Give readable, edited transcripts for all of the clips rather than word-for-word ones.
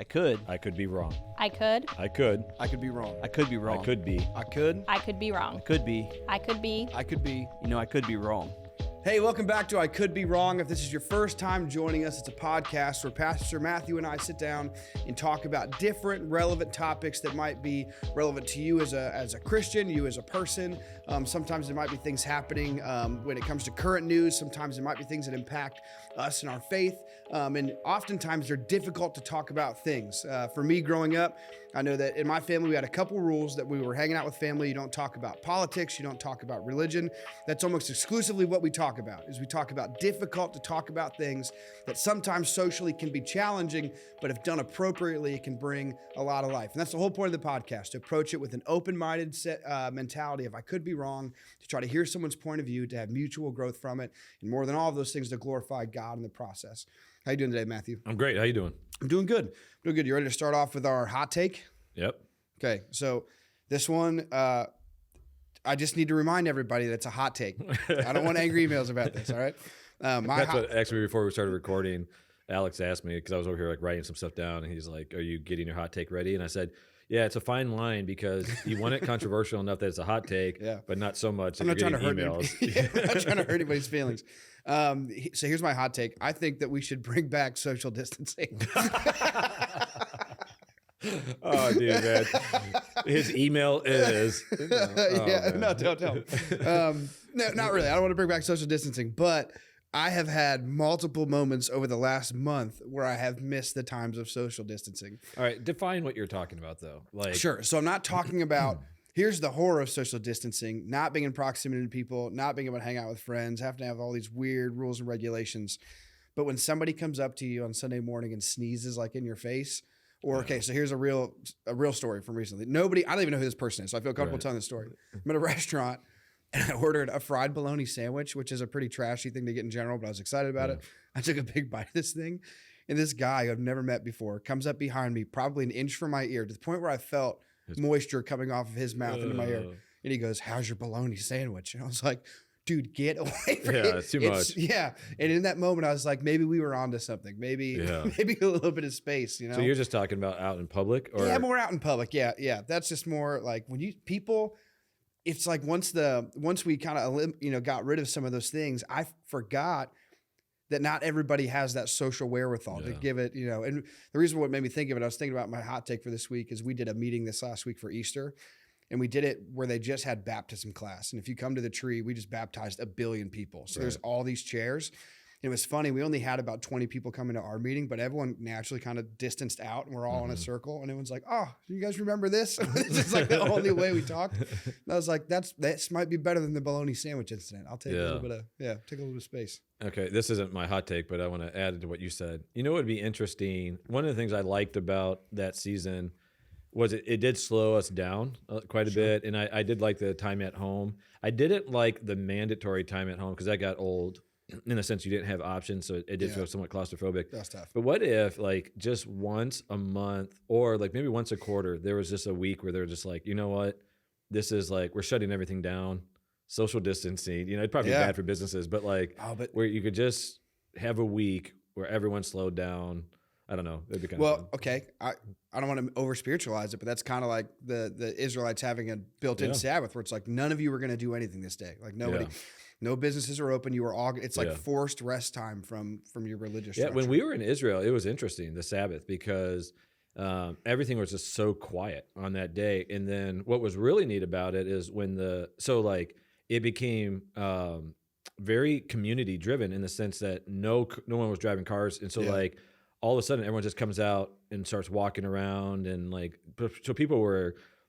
I could. I could be wrong. I could. I could. I could be wrong. I could be wrong. I could be. I could. I could be wrong. Could be. I could be. I could be. You know, I could be wrong. Hey, welcome back to I Could Be Wrong. If this is your first time joining us, it's a podcast where Pastor Matthew and I sit down and talk about different relevant topics that might be relevant to you as a Christian, you as a person. Sometimes there might be things happening when it comes to current news. Sometimes there might be things that impact us in our faith. And oftentimes they're difficult to talk about things. For me growing up, I know that in my family, we had a couple rules that we were hanging out with family. You don't talk about politics. You don't talk about religion. That's almost exclusively what we talk about, is we talk about difficult to talk about things that sometimes socially can be challenging, but if done appropriately, it can bring a lot of life. And that's the whole point of the podcast, to approach it with an open-minded mentality of I could be wrong, to try to hear someone's point of view, to have mutual growth from it, and more than all of those things, to glorify God in the process. How you doing today, Matthew? I'm great. How you doing? I'm doing good. Doing good. You ready to start off with our hot take? Yep. Okay, so this one, I just need to remind everybody that it's a hot take. I don't want angry emails about this, all right? Actually, before we started recording, Alex asked me, because I was over here like writing some stuff down, and he's like, are you getting your hot take ready? And I said, yeah, it's a fine line, because you want it controversial enough that it's a hot take, but not so much that I'm not you're trying to getting hurt emails. I'm not trying to hurt anybody's feelings. So here's my hot take. I think that we should bring back social distancing. Oh, dude, man. His email is. No, don't tell me. No, not really. I don't want to bring back social distancing, but I have had multiple moments over the last month where I have missed the times of social distancing. All right, define what you're talking about, though. Like, Sure. So I'm not talking about, here's the horror of social distancing, not being in proximity to people, not being able to hang out with friends, having to have all these weird rules and regulations. But when somebody comes up to you on Sunday morning and sneezes like in your face, or, okay, so here's a real story from recently. I don't even know who this person is, so I feel comfortable telling this story. I'm at a restaurant, and I ordered a fried bologna sandwich, which is a pretty trashy thing to get in general, but I was excited about it. I took a big bite of this thing, and this guy I've never met before comes up behind me, probably an inch from my ear, to the point where I felt moisture coming off of his mouth into my ear. And he goes, "How's your bologna sandwich?" And I was like, dude, get away from it. Yeah, it's too much. Yeah. And in that moment, I was like, maybe we were onto something. Maybe a little bit of space, you know? So you're just talking about out in public? Or? Yeah, more out in public. Yeah. That's just more like when it's like once we kind of, got rid of some of those things, I forgot that not everybody has that social wherewithal to give it, and the reason what made me think of it, I was thinking about my hot take for this week, is we did a meeting this last week for Easter. And we did it where they just had baptism class. And if you come to the Tree, we just baptized 1 billion people. So there's all these chairs. And it was funny. We only had about 20 people coming to our meeting, but everyone naturally kind of distanced out, and we're all in a circle. And everyone's like, "Oh, you guys remember this?" This is like the only way we talked. And I was like, this might be better than the bologna sandwich incident. I'll take a little bit of space. Okay, this isn't my hot take, but I want to add to what you said. You know what would be interesting? One of the things I liked about that season was it did slow us down quite a bit. And I did like the time at home. I didn't like the mandatory time at home, because that got old in the sense you didn't have options. So it did feel somewhat claustrophobic. That's tough. But what if like just once a month, or like maybe once a quarter, there was just a week where they're just like, you know what? This is like, we're shutting everything down, social distancing. It'd probably be bad for businesses, but like where you could just have a week where everyone slowed down. I don't know. It'd be kind of fun. Okay. I don't want to over spiritualize it, but that's kind of like the Israelites having a built-in Sabbath, where it's like none of you are going to do anything this day. Like nobody, no businesses are open. You are all. It's like forced rest time from your religious. Yeah. Structure. When we were in Israel, it was interesting, the Sabbath, because everything was just so quiet on that day. And then what was really neat about it is it became very community driven, in the sense that no one was driving cars, and so all of a sudden everyone just comes out and starts walking around, and so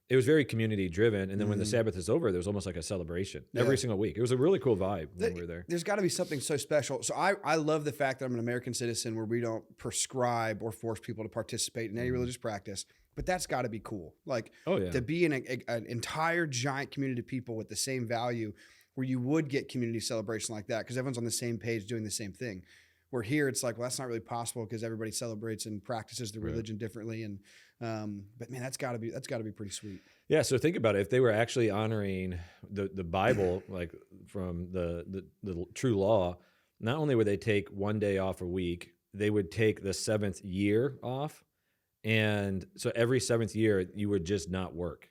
it was very community driven. And then when the Sabbath is over, there was almost like a celebration every single week. It was a really cool vibe when we were there. There's got to be something so special. So I love the fact that I'm an American citizen, where we don't prescribe or force people to participate in any religious practice, but that's got to be cool. Like to be in an entire giant community of people with the same value, where you would get community celebration like that, because everyone's on the same page doing the same thing. Where here it's like, well, that's not really possible, because everybody celebrates and practices the religion differently. And but man, that's got to be pretty sweet. Yeah. So think about it. If they were actually honoring the Bible, like from the true law, not only would they take one day off a week, they would take the 7th year off, And so every 7th year, you would just not work.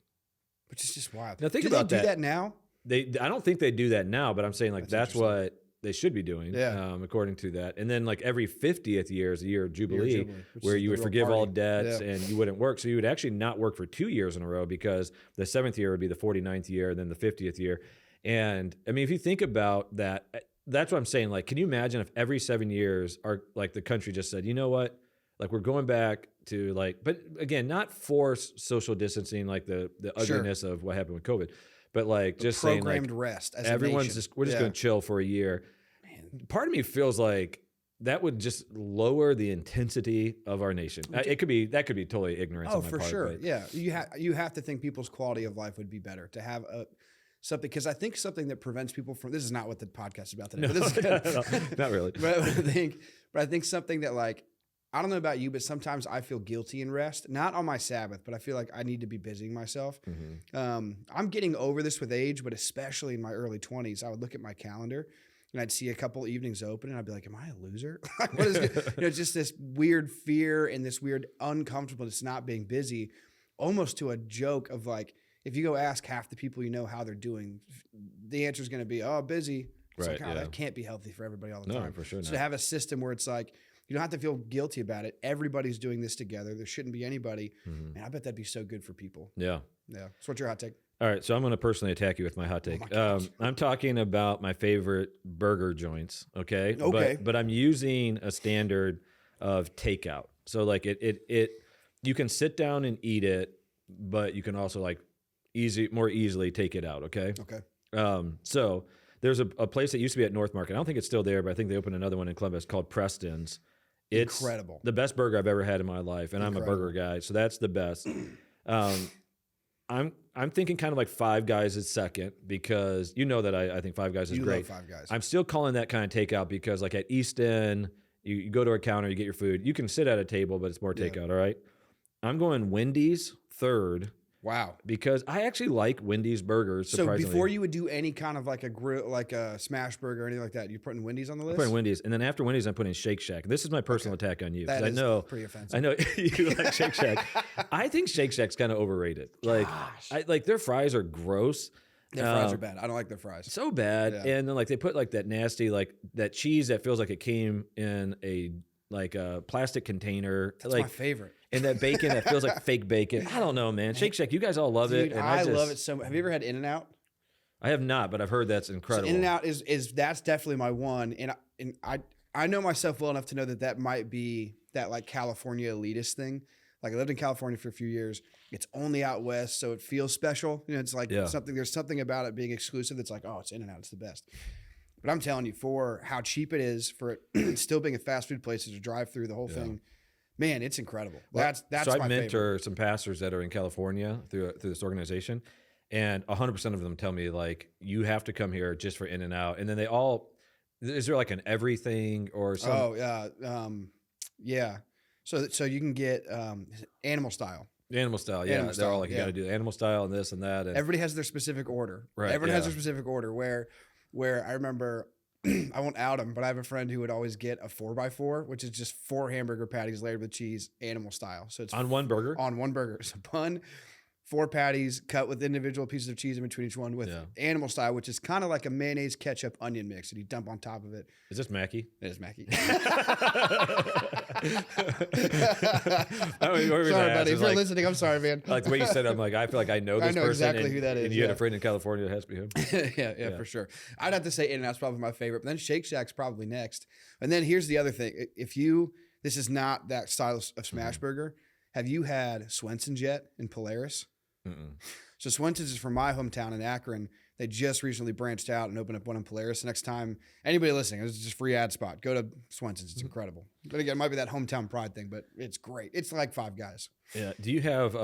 Which is just wild. Now think do about they do that. that now? I don't think they do that now, but I'm saying like that's interesting. what they should be doing, Yeah. according to that. And then like every 50th year is a year of Jubilee, which where is you the would real forgive all party. debts Yeah. and you wouldn't work. So you would actually not work for 2 years in a row, because the 7th year would be the 49th year, and then the 50th year. And I mean, if you think about that, that's what I'm saying. Like, can you imagine if every 7 years like the country just said, you know what? Like, we're going back to like, but again, not force social distancing, like the ugliness of what happened with COVID, but like just saying like rest as everyone's a nation. we're just going to chill for a year. Man. Part of me feels like that would just lower the intensity of our nation. That could be totally ignorance. Oh, on my for part, sure. but. Yeah. You have to think people's quality of life would be better to have something, because I think something that prevents people from, this is not what the podcast is about today, but this is good. Not really. But I think something that, like, I don't know about you, but sometimes I feel guilty in rest, not on my Sabbath, but I feel like I need to be busying myself. Mm-hmm. I'm getting over this with age, but especially in my early 20s, I would look at my calendar and I'd see a couple evenings open and I'd be like, am I a loser? Like, what is it? It's just this weird fear and this weird uncomfortableness not being busy, almost to a joke of like, if you go ask half the people you know how they're doing, the answer is going to be, oh, busy. It's Right, like, oh, yeah. that can't be healthy for everybody all the No, time. for sure So not. to have a system where it's like, you don't have to feel guilty about it. Everybody's doing this together. There shouldn't be anybody. Mm-hmm. And I bet that'd be so good for people. Yeah. Yeah. So what's your hot take? All right, so I'm going to personally attack you with my hot take. my gosh. I'm talking about my favorite burger joints, okay? Okay. But I'm using a standard of takeout. So like it you can sit down and eat it, but you can also like more easily take it out, okay? Okay. So there's a place that used to be at North Market. I don't think it's still there, but I think they opened another one in Columbus called Preston's. It's Incredible. the best burger I've ever had in my life, and I'm a burger guy, so that's the best. I'm thinking kind of like Five Guys is second, because you know that I think Five Guys is You great. love Five Guys. I'm still calling that kind of takeout, because like at East End, you go to a counter, you get your food. You can sit at a table, but it's more takeout, all right? I'm going Wendy's third, Wow. because I actually like Wendy's burgers, So surprisingly. before you would do any kind of like a grill, like a smash burger or anything like that, you're putting Wendy's on the list? I'm putting Wendy's, and then after Wendy's, I'm putting Shake Shack. This is my personal attack on you, That because is I know pretty offensive. I know you like Shake Shack. I think Shake Shack's kind of overrated. Like their fries are gross. Their fries are bad. I don't like their fries. So bad. Yeah. And then like they put like that nasty, like that cheese that feels like it came in a plastic container. That's like my favorite. And that bacon that feels like fake bacon. I don't know, man. Shake Shack, you guys all love it. Dude, And I love it so much. Have you ever had In-N-Out? I have not, but I've heard that's incredible. In-N-Out is that's definitely my one. And I know myself well enough to know that might be that like California elitist thing. Like I lived in California for a few years. It's only out west, so it feels special. You know, it's like there's something about it being exclusive that's like, oh, it's In-N-Out, it's the best. But I'm telling you, for how cheap it is, for it still being a fast food place, to drive through the whole thing, man, it's incredible. That's so my I mentor favorite. some pastors that are in California through this organization, and 100% of them tell me like, you have to come here just for In-N-Out. And then they all, is there like an everything or something? Oh yeah. So you can get animal style. Animal style, yeah. Animal They're style, all like, you got to do the animal style and this and that. And Everybody has their specific order. Right, Everyone has yeah. their specific order. Where I remember, I won't out him, but I have a friend who would always get a 4x4, which is just 4 hamburger patties layered with cheese, animal style. So it's on one burger? on one burger. It's a bun, 4 patties cut with individual pieces of cheese in between each one, with animal style, which is kind of like a mayonnaise, ketchup, onion mix that you dump on top of it. Is this Mackie? It is Mackie. Sorry, buddy. If you're listening, I'm sorry, man. Like the way you said it, I'm like, I feel like I know this I know person. exactly and, who that is, And you had yeah. a friend in California that has to be him. yeah, for sure. I'd have to say In-N-Out's probably my favorite, but then Shake Shack's probably next. And then here's the other thing. This is not that style of smash burger. Have you had Swenson's yet in Polaris? Mm-mm. So Swenson's is from my hometown in Akron. They just recently branched out and opened up one in Polaris. Next time, anybody listening, it's just a free ad spot. Go to Swenson's. It's incredible. But again, it might be that hometown pride thing, but it's great. It's like Five Guys. Yeah. Do you have,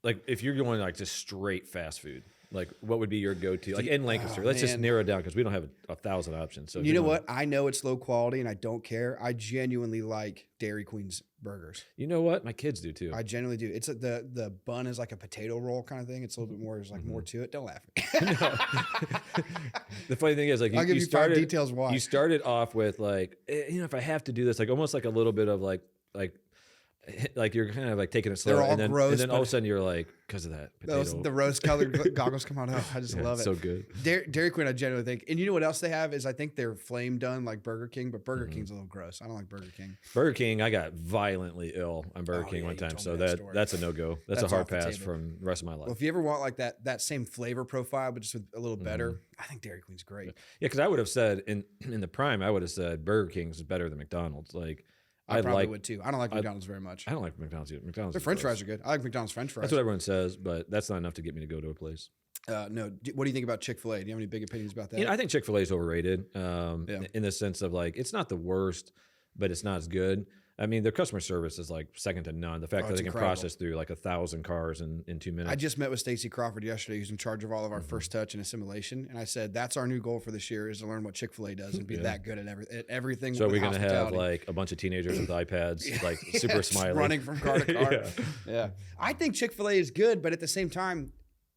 like, if you're going like just straight fast food, like what would be your go-to? Like in Lancaster, let's just man. narrow it down because we don't have 1,000 options. So if You know you're what? I know it's low quality and I don't care. I genuinely like Dairy Queen's burgers. You know what? My kids do too. I genuinely do. It's the bun is like a potato roll kind of thing. It's a little bit more. There's like more to it. Don't laugh at me. The funny thing is, like, I'll give you 5 details why. You started off with like, if I have to do this, like almost like a little bit of like like you're kind of like taking it slow, They're all and then gross, all of a but- sudden you're like, because of that potato. the rose-colored goggles come out. Oh, I just Yeah, love it. so good. Dairy Queen, I genuinely think. And you know what else they have is I think they're flame done like Burger King, but Burger Mm-hmm. King's a little gross. I don't like Burger King. Burger King, I got violently ill on Burger Oh, King yeah, one you time, told so me that story. that's a no-go. That's a That's hard off the pass table. from the rest of my life. Well, if you ever want like that same flavor profile, but just with a little better, Mm-hmm. I think Dairy Queen's great. Yeah, because I would have said in the prime, I would have said Burger King's is better than McDonald's. Like I probably would too. I don't like McDonald's very much. I don't like McDonald's either. McDonald's. Their French fries are good. I like McDonald's French fries. That's what everyone says, but that's not enough to get me to go to a place. No, what do you think about Chick-fil-A? Do you have any big opinions about that? You know, I think Chick-fil-A is overrated Yeah. in the sense of like, it's not the worst, but it's not as good. I mean, their customer service is like second to none. The fact that it's they can incredible. process through like 1,000 cars in 2 minutes. I just met with Stacy Crawford yesterday, who's in charge of all of our first touch and assimilation. And I said, that's our new goal for this year is to learn what Chick-fil-A does and be that good at everything. So are we with going to have hospitality. like a bunch of teenagers with iPads, like super smiley, running from car to car? Yeah. Yeah. I think Chick-fil-A is good, but at the same time,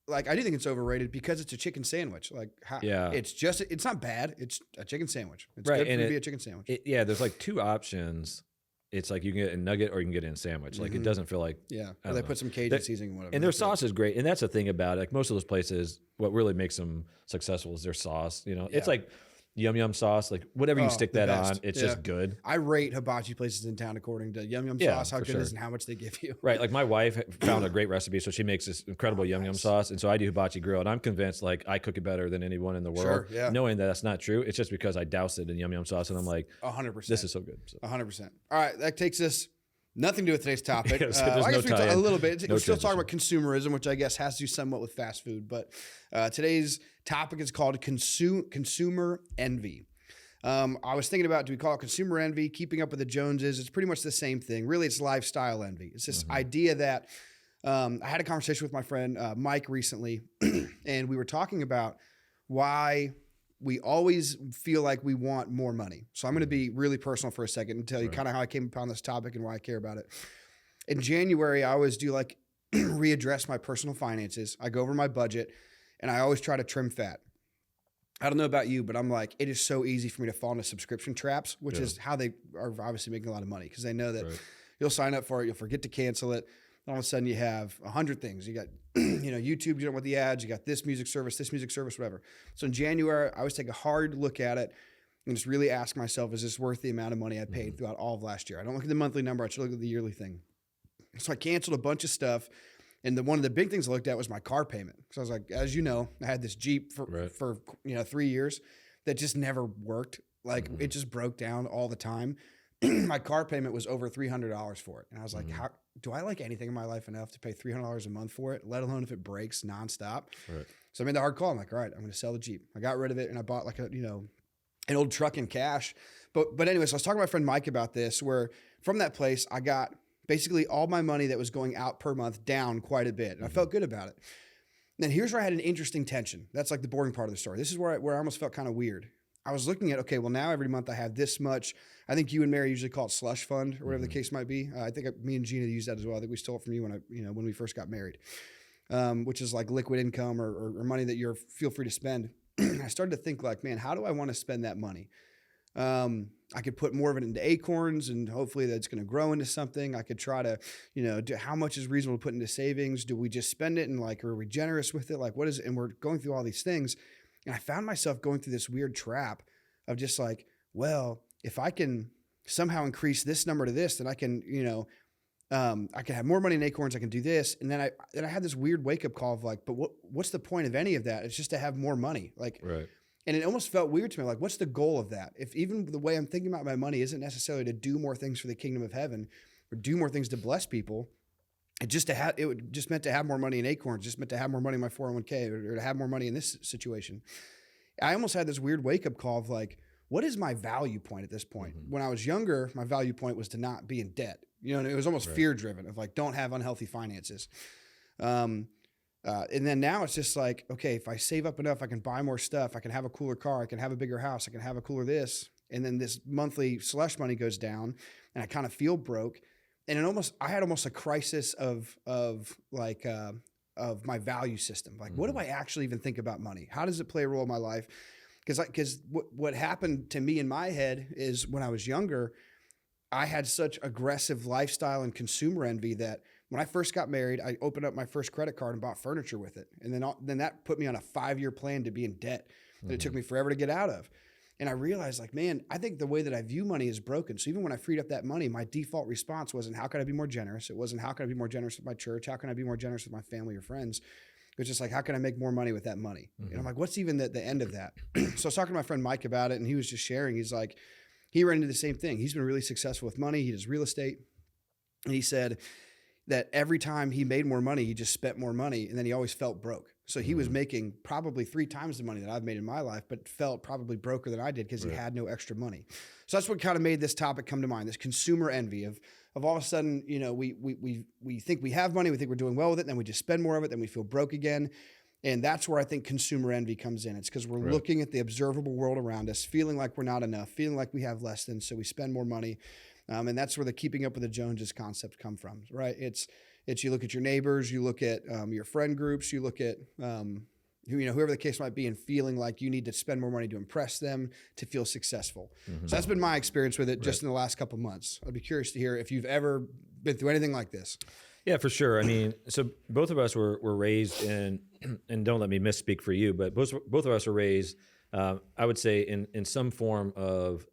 like I do think it's overrated because it's a chicken sandwich. Like, Yeah. it's not bad. It's a chicken sandwich. It's Right, good and to be a chicken sandwich. Yeah, there's like 2 options. It's like you can get a nugget or you can get it in a sandwich. Like it doesn't feel like Yeah. I Or they don't put some know. Cajun seasoning, whatever. And their That's good. sauce is great. And that's the thing about it. Like most of those places, what really makes them successful is their sauce. You know, it's Yeah. like yum yum sauce. Like whatever you Oh, stick the that best. on, it's Yeah. just good. I rate hibachi places in town according to yum yum Yeah, sauce, how for good it is, sure. and how much they give you. Right. Like my wife found a great recipe. So she makes this incredible yum yum sauce. And so I do hibachi grill. And I'm convinced like I cook it better than anyone in the world. Sure, yeah. Knowing that that's not true. It's just because I doused it in yum yum sauce. And I'm like, 100%. this is so good. So. 100%. All right, that takes us nothing to do with today's topic. Yeah, so there's I no guess we talk tie-in. a little bit. No We're still talking transition. about consumerism, which I guess has to do somewhat with fast food. But today's topic is called consumer envy. I was thinking about, do we call it consumer envy, keeping up with the Joneses? It's pretty much the same thing. Really, it's lifestyle envy. It's this idea that I had a conversation with my friend Mike recently, and we were talking about why we always feel like we want more money. So I'm going to be really personal for a second and tell you kind of how I came upon this topic and why I care about it. In January, I always do like readdress my personal finances. I go over my budget and I always try to trim fat. I don't know about you, but I'm like, it is so easy for me to fall into subscription traps, which is how they are obviously making a lot of money because they know that you'll sign up for it, you'll forget to cancel it. All of a sudden you have 100 things. You got, YouTube, you don't want the ads. You got this music service, whatever. So in January, I always take a hard look at it and just really ask myself, is this worth the amount of money I paid throughout all of last year? I don't look at the monthly number. I should look at the yearly thing. So I canceled a bunch of stuff. And one of the big things I looked at was my car payment. So I was like, as you know, I had this Jeep for 3 years that just never worked. Like it just broke down all the time. My car payment was over $300 for it. And I was like, how do I like anything in my life enough to pay $300 a month for it, let alone if it breaks nonstop? Right. So I made the hard call. I'm like, all right, I'm going to sell the Jeep. I got rid of it and I bought like an old truck in cash. But anyway, so I was talking to my friend Mike about this, where from that place, I got basically all my money that was going out per month down quite a bit. And I felt good about it. And then here's where I had an interesting tension. That's like the boring part of the story. This is where I almost felt kind of weird. I was looking at, okay, well now every month I have this much. I think you and Mary usually call it slush fund or whatever the case might be. I think me and Gina used that as well. I think we stole it from you when we first got married, which is like liquid income or money that you're feel free to spend. I started to think like, man, how do I want to spend that money? I could put more of it into acorns and hopefully that's going to grow into something. I could try to, do how much is reasonable to put into savings? Do we just spend it and like, are we generous with it? Like what is it? And we're going through all these things. And I found myself going through this weird trap of just like, well, if I can somehow increase this number to this, then I can, I can have more money in acorns. I can do this. And then I had this weird wake up call of like, but what's the point of any of that? It's just to have more money. Like, and it almost felt weird to me. Like, what's the goal of that? If even the way I'm thinking about my money isn't necessarily to do more things for the kingdom of heaven or do more things to bless people, it would just meant to have more money in acorns, just meant to have more money in my 401k or to have more money in this situation. I almost had this weird wake up call of like, what is my value point at this point? When I was younger, my value point was to not be in debt. And it was almost fear driven of like, don't have unhealthy finances. And then now it's just like, okay, if I save up enough, I can buy more stuff. I can have a cooler car. I can have a bigger house. I can have a cooler this. And then this monthly slush money goes down and I kind of feel broke. And I had almost a crisis of my value system. Like, what do I actually even think about money? How does it play a role in my life? Because what happened to me in my head is when I was younger, I had such aggressive lifestyle and consumer envy that when I first got married, I opened up my first credit card and bought furniture with it. And then that put me on a 5-year plan to be in debt that it took me forever to get out of. And I realized, like, man, I think the way that I view money is broken. So even when I freed up that money, my default response wasn't, how can I be more generous? It wasn't, how can I be more generous with my church? How can I be more generous with my family or friends? It was just like, how can I make more money with that money? And I'm like, what's even the end of that? So I was talking to my friend Mike about it, and he was just sharing. He's like, he ran into the same thing. He's been really successful with money. He does real estate. And he said that every time he made more money, he just spent more money, and then he always felt broke. So he was making probably 3 times the money that I've made in my life, but felt probably broker than I did because he had no extra money. So that's what kind of made this topic come to mind, this consumer envy of all of a sudden, you know, we think we have money, we think we're doing well with it, then we just spend more of it, then we feel broke again. And that's where I think consumer envy comes in. It's because we're looking at the observable world around us, feeling like we're not enough, feeling like we have less than, so we spend more money. And that's where the keeping up with the Joneses concept come from, right? It's you look at your neighbors, you look at your friend groups, you look at whoever the case might be, and feeling like you need to spend more money to impress them to feel successful. So that's been my experience with it just in the last couple of months. I'd be curious to hear if you've ever been through anything like this. Yeah, for sure. I mean, so both of us were raised in, and don't let me misspeak for you, but both of us were raised, I would say, in some form of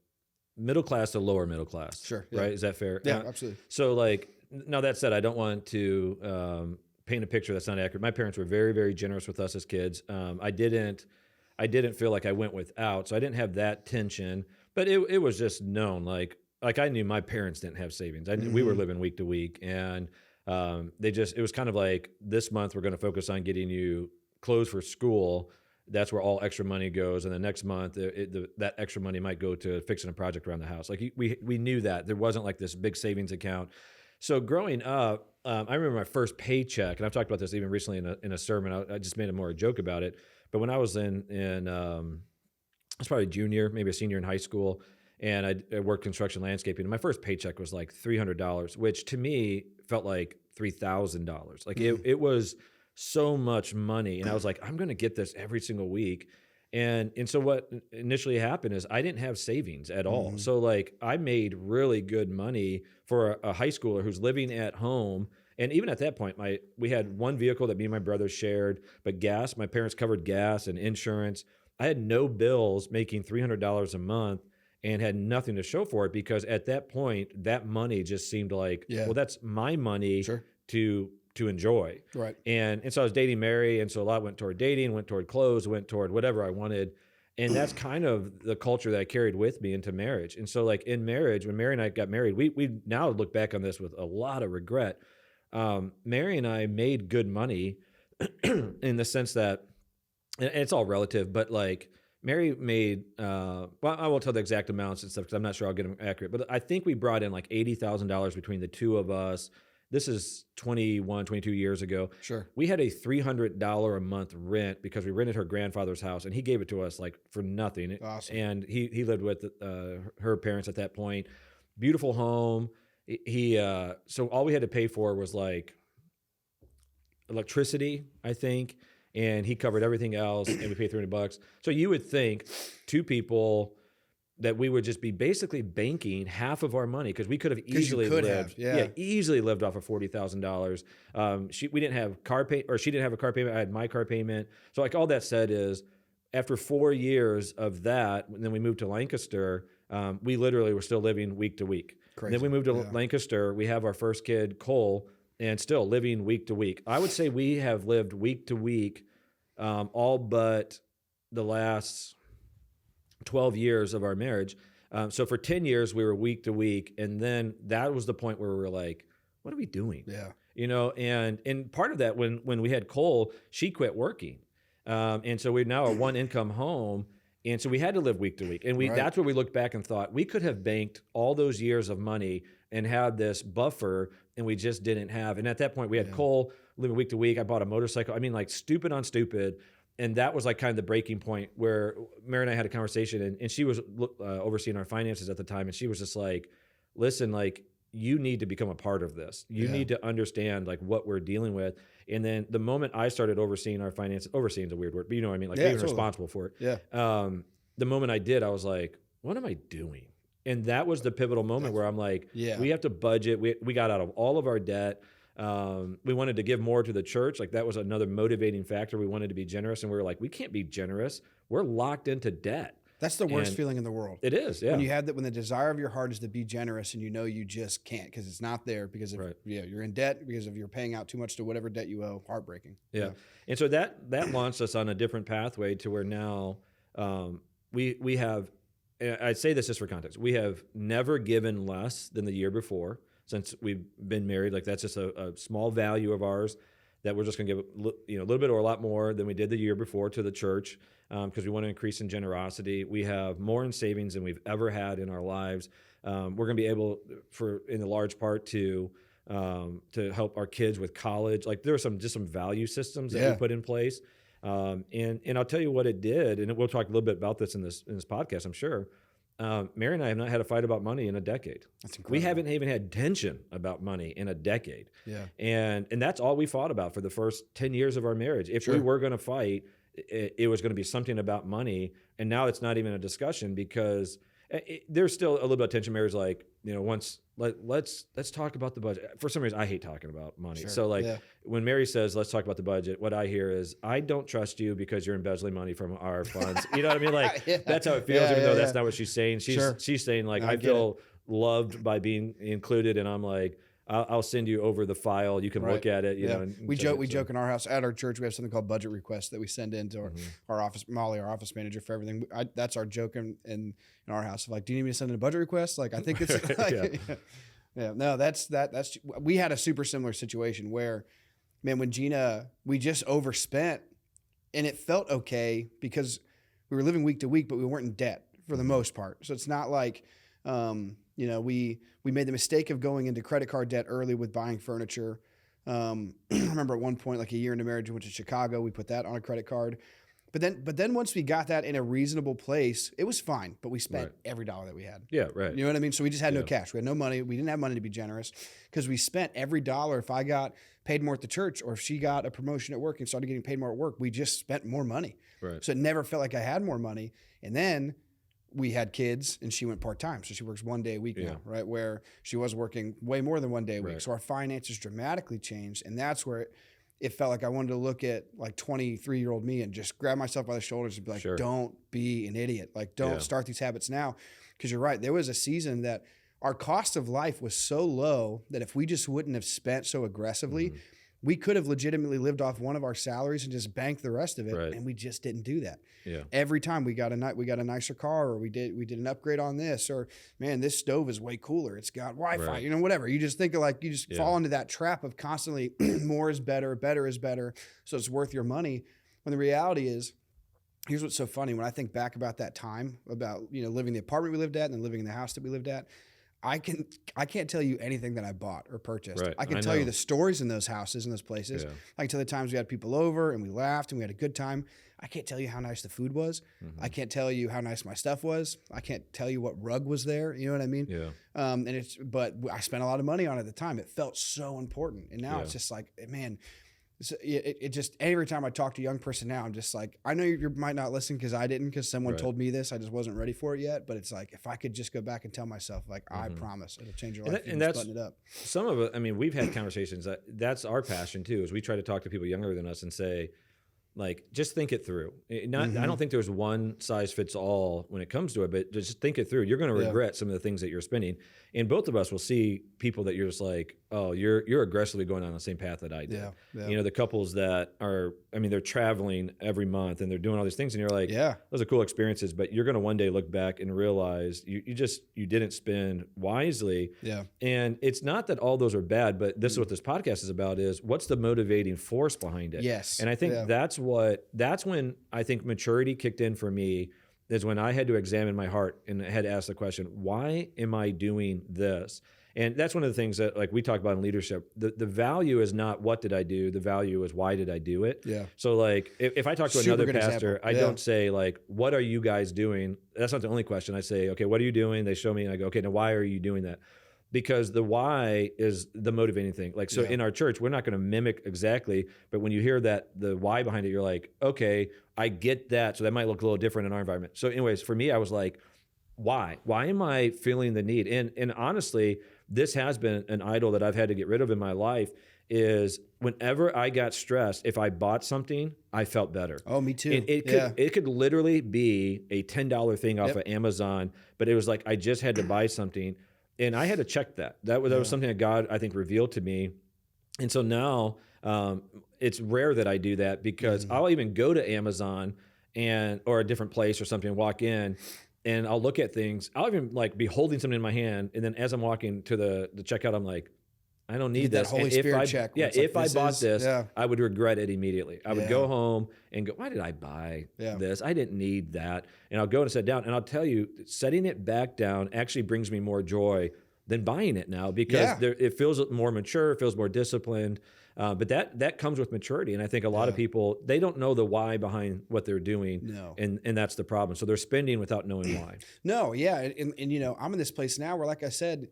middle class to lower middle class. Sure. Yeah. Right? Is that fair? Yeah, absolutely. So, like, now that said, I don't want to paint a picture that's not accurate. My parents were very, very generous with us as kids. I didn't feel like I went without, so I didn't have that tension. But it was just known. Like I knew my parents didn't have savings. I knew we were living week to week, and it was kind of like, this month we're going to focus on getting you clothes for school. That's where all extra money goes. And the next month, that extra money might go to fixing a project around the house. Like we knew that there wasn't like this big savings account. So growing up, I remember my first paycheck, and I've talked about this even recently in a sermon. I just made more a joke about it. But when I was I was probably junior, maybe a senior in high school, and I worked construction landscaping. And my first paycheck was like $300, which to me felt like $3,000. Like it was so much money, and I was like, I'm going to get this every single week. And so what initially happened is I didn't have savings at all. So like I made really good money for a high schooler who's living at home. And even at that point, we had one vehicle that me and my brother shared, but gas, my parents covered gas and insurance. I had no bills, making $300 a month, and had nothing to show for it, because at that point, that money just seemed like, well, that's my money to enjoy. Right. And so I was dating Mary, and so a lot went toward dating, went toward clothes, went toward whatever I wanted. And that's kind of the culture that I carried with me into marriage. And so like in marriage, when Mary and I got married, we now look back on this with a lot of regret. Mary and I made good money in the sense that, and it's all relative, but like Mary made, well, I won't tell the exact amounts and stuff because I'm not sure I'll get them accurate, but I think we brought in like $80,000 between the two of us. This is 21, 22 years ago. Sure. We had a $300 a month rent because we rented her grandfather's house, and he gave it to us like for nothing. Awesome. And he lived with her parents at that point. Beautiful home. So all we had to pay for was like electricity, I think, and he covered everything else, and we paid $300. So you would think two people that we would just be basically banking half of our money, because we could have easily easily lived off of $40,000. We didn't have she didn't have a car payment. I had my car payment. So like all that said is, after 4 years of that, and then we moved to Lancaster, we literally were still living week to week. Crazy. And then we moved to Lancaster. We have our first kid, Cole, and still living week to week. I would say we have lived week to week, all but the last 12 years of our marriage. So for 10 years, we were week to week. And then that was the point where we were like, what are we doing? Yeah. You know, and part of that, when we had Cole, she quit working. And so we're now a one income home. And so we had to live week to week. And that's where we looked back and thought we could have banked all those years of money and had this buffer, and we just didn't have. And at that point, we had Cole living week to week. I bought a motorcycle. I mean, like stupid on stupid. And that was like kind of the breaking point where Mary and I had a conversation, and she was overseeing our finances at the time. And she was just like, listen, like, you need to become a part of this. You need to understand like what we're dealing with. And then the moment I started overseeing our finances, overseeing is a weird word, but you know what I mean? Like being responsible for it. Yeah. The moment I did, I was like, what am I doing? And that was the pivotal moment where I'm like, Yeah. we have to budget. We got out of all of our debt. We wanted to give more to the church. Like that was another motivating factor. We wanted to be generous, and we were like, we can't be generous. We're locked into debt. That's the worst And feeling in the world. it is, yeah. When you have that, when the desire of your heart is to be generous and you know you just can't because it's not there because of, Right. you're in debt because of you're paying out too much to whatever debt you owe. Heartbreaking. Yeah. And so that launched us on a different pathway to where now we have, I'd say this just for context, we have never given less than the year before since we've been married. Like that's just a small value of ours that we're just going to give a little bit or a lot more than we did the year before to the church because we want to increase in generosity. We have more in savings than we've ever had in our lives. We're going to be able, in a large part, to help our kids with college. Like there are some value systems that we put in place. And I'll tell you what it did, and we'll talk a little bit about this in this podcast, I'm sure. Mary and I have not had a fight about money in a decade. That's incredible. We haven't even had tension about money in a decade. Yeah. And that's all we fought about for the first 10 years of our marriage. If we were going to fight, it was going to be something about money. And now it's not even a discussion because there's still a little bit of tension. Mary's like, let's talk about the budget. For some reason, I hate talking about money. Sure. So when Mary says, let's talk about the budget, what I hear is, I don't trust you because you're embezzling money from our funds. You know what I mean? Like that's how it feels, even though that's not what she's saying. She's saying like, I feel loved by being included. And I'm like, I'll send you over the file. You can look at it. You know. And we joke in our house at our church. We have something called budget requests that we send into our office. Molly, our office manager, for everything. That's our joke in our house. Like, do you need me to send in a budget request? Like, I think it's like, no, that's we had a super similar situation where, man, when Gina, we just overspent, and it felt okay because we were living week to week, but we weren't in debt for the most part. So it's not like. We made the mistake of going into credit card debt early with buying furniture. I remember at one point, like a year into marriage, we went to Chicago. We put that on a credit card. But then once we got that in a reasonable place, it was fine. But we spent every dollar that we had. Yeah, right. You know what I mean? So we just had no cash. We had no money. We didn't have money to be generous because we spent every dollar. If I got paid more at the church, or if she got a promotion at work and started getting paid more at work, we just spent more money. Right. So it never felt like I had more money. And then we had kids and she went part-time. So she works 1 day a week now, right? Where she was working way more than 1 day a week. So our finances dramatically changed. And that's where it felt like I wanted to look at like 23-year-old me and just grab myself by the shoulders and be like, don't be an idiot. Like, don't start these habits now. Because you're right. There was a season that our cost of life was so low that if we just wouldn't have spent so aggressively, we could have legitimately lived off one of our salaries and just banked the rest of it. And we just didn't do that. Yeah. Every time we got a nicer car, or we did an upgrade on this, or man, this stove is way cooler. It's got Wi-Fi, whatever. You just think of like, you just fall into that trap of constantly more is better, better is better. So it's worth your money. When the reality is, here's what's so funny. When I think back about that time, about, living in the apartment we lived at and then living in the house that we lived at, I can't tell you anything that I bought or purchased. Right. I can tell you the stories in those houses and those places. Yeah. I can tell the times we had people over and we laughed and we had a good time. I can't tell you how nice the food was. I can't tell you how nice my stuff was. I can't tell you what rug was there. You know what I mean? Yeah. But I spent a lot of money on it at the time. It felt so important. And now it's just like, man, it just, every time I talk to a young person now, I'm just like, I know you might not listen because I didn't, because someone told me this. I just wasn't ready for it yet. But it's like, if I could just go back and tell myself, like, I promise it'll change your life. And that's button it up. Some of it, I mean, we've had conversations that's our passion too, is we try to talk to people younger than us and say, like, just think it through. I don't think there's one size fits all when it comes to it, but just think it through. You're going to regret some of the things that you're spending. And both of us will see people that you're just like, oh, you're aggressively going on the same path that I did. Yeah. The couples that are, they're traveling every month and they're doing all these things. And you're like, those are cool experiences, but you're going to one day look back and realize you didn't spend wisely. Yeah. And it's not that all those are bad, but this is what this podcast is about, is what's the motivating force behind it? Yes. And I think that's when I think maturity kicked in for me, is when I had to examine my heart and I had to ask the question, why am I doing this? And that's one of the things that, like, we talk about in leadership. The value is not what did I do? The value is why did I do it? Yeah. So, like, if I talk to another pastor, I don't say, like, what are you guys doing? That's not the only question. I say, okay, what are you doing? They show me and I go, okay, now why are you doing that? Because the why is the motivating thing. Like, so in our church, we're not going to mimic exactly, but when you hear that, the why behind it, you're like, okay, I get that. So that might look a little different in our environment. So anyways, for me, I was like, why am I feeling the need? And honestly, this has been an idol that I've had to get rid of in my life. Is whenever I got stressed, if I bought something, I felt better. Oh, me too. It could literally be a $10 thing off Yep. of Amazon, but it was like I just had to buy something, and I had to check that. That was something that God, I think, revealed to me. And so now it's rare that I do that, because I'll even go to Amazon or a different place or something, walk in, and I'll look at things. I'll even like be holding something in my hand, and then as I'm walking to the checkout, I'm like, I don't need this. That Holy Spirit check. Yeah, if I bought this, yeah. I would regret it immediately. I would go home and go, why did I buy this? I didn't need that. And I'll go and sit down. And I'll tell you, setting it back down actually brings me more joy than buying it now, because it feels more mature, it feels more disciplined. But that comes with maturity. And I think a lot of people, they don't know the why behind what they're doing. No. And that's the problem. So they're spending without knowing why. No, yeah. And you know, I'm in this place now where, like I said,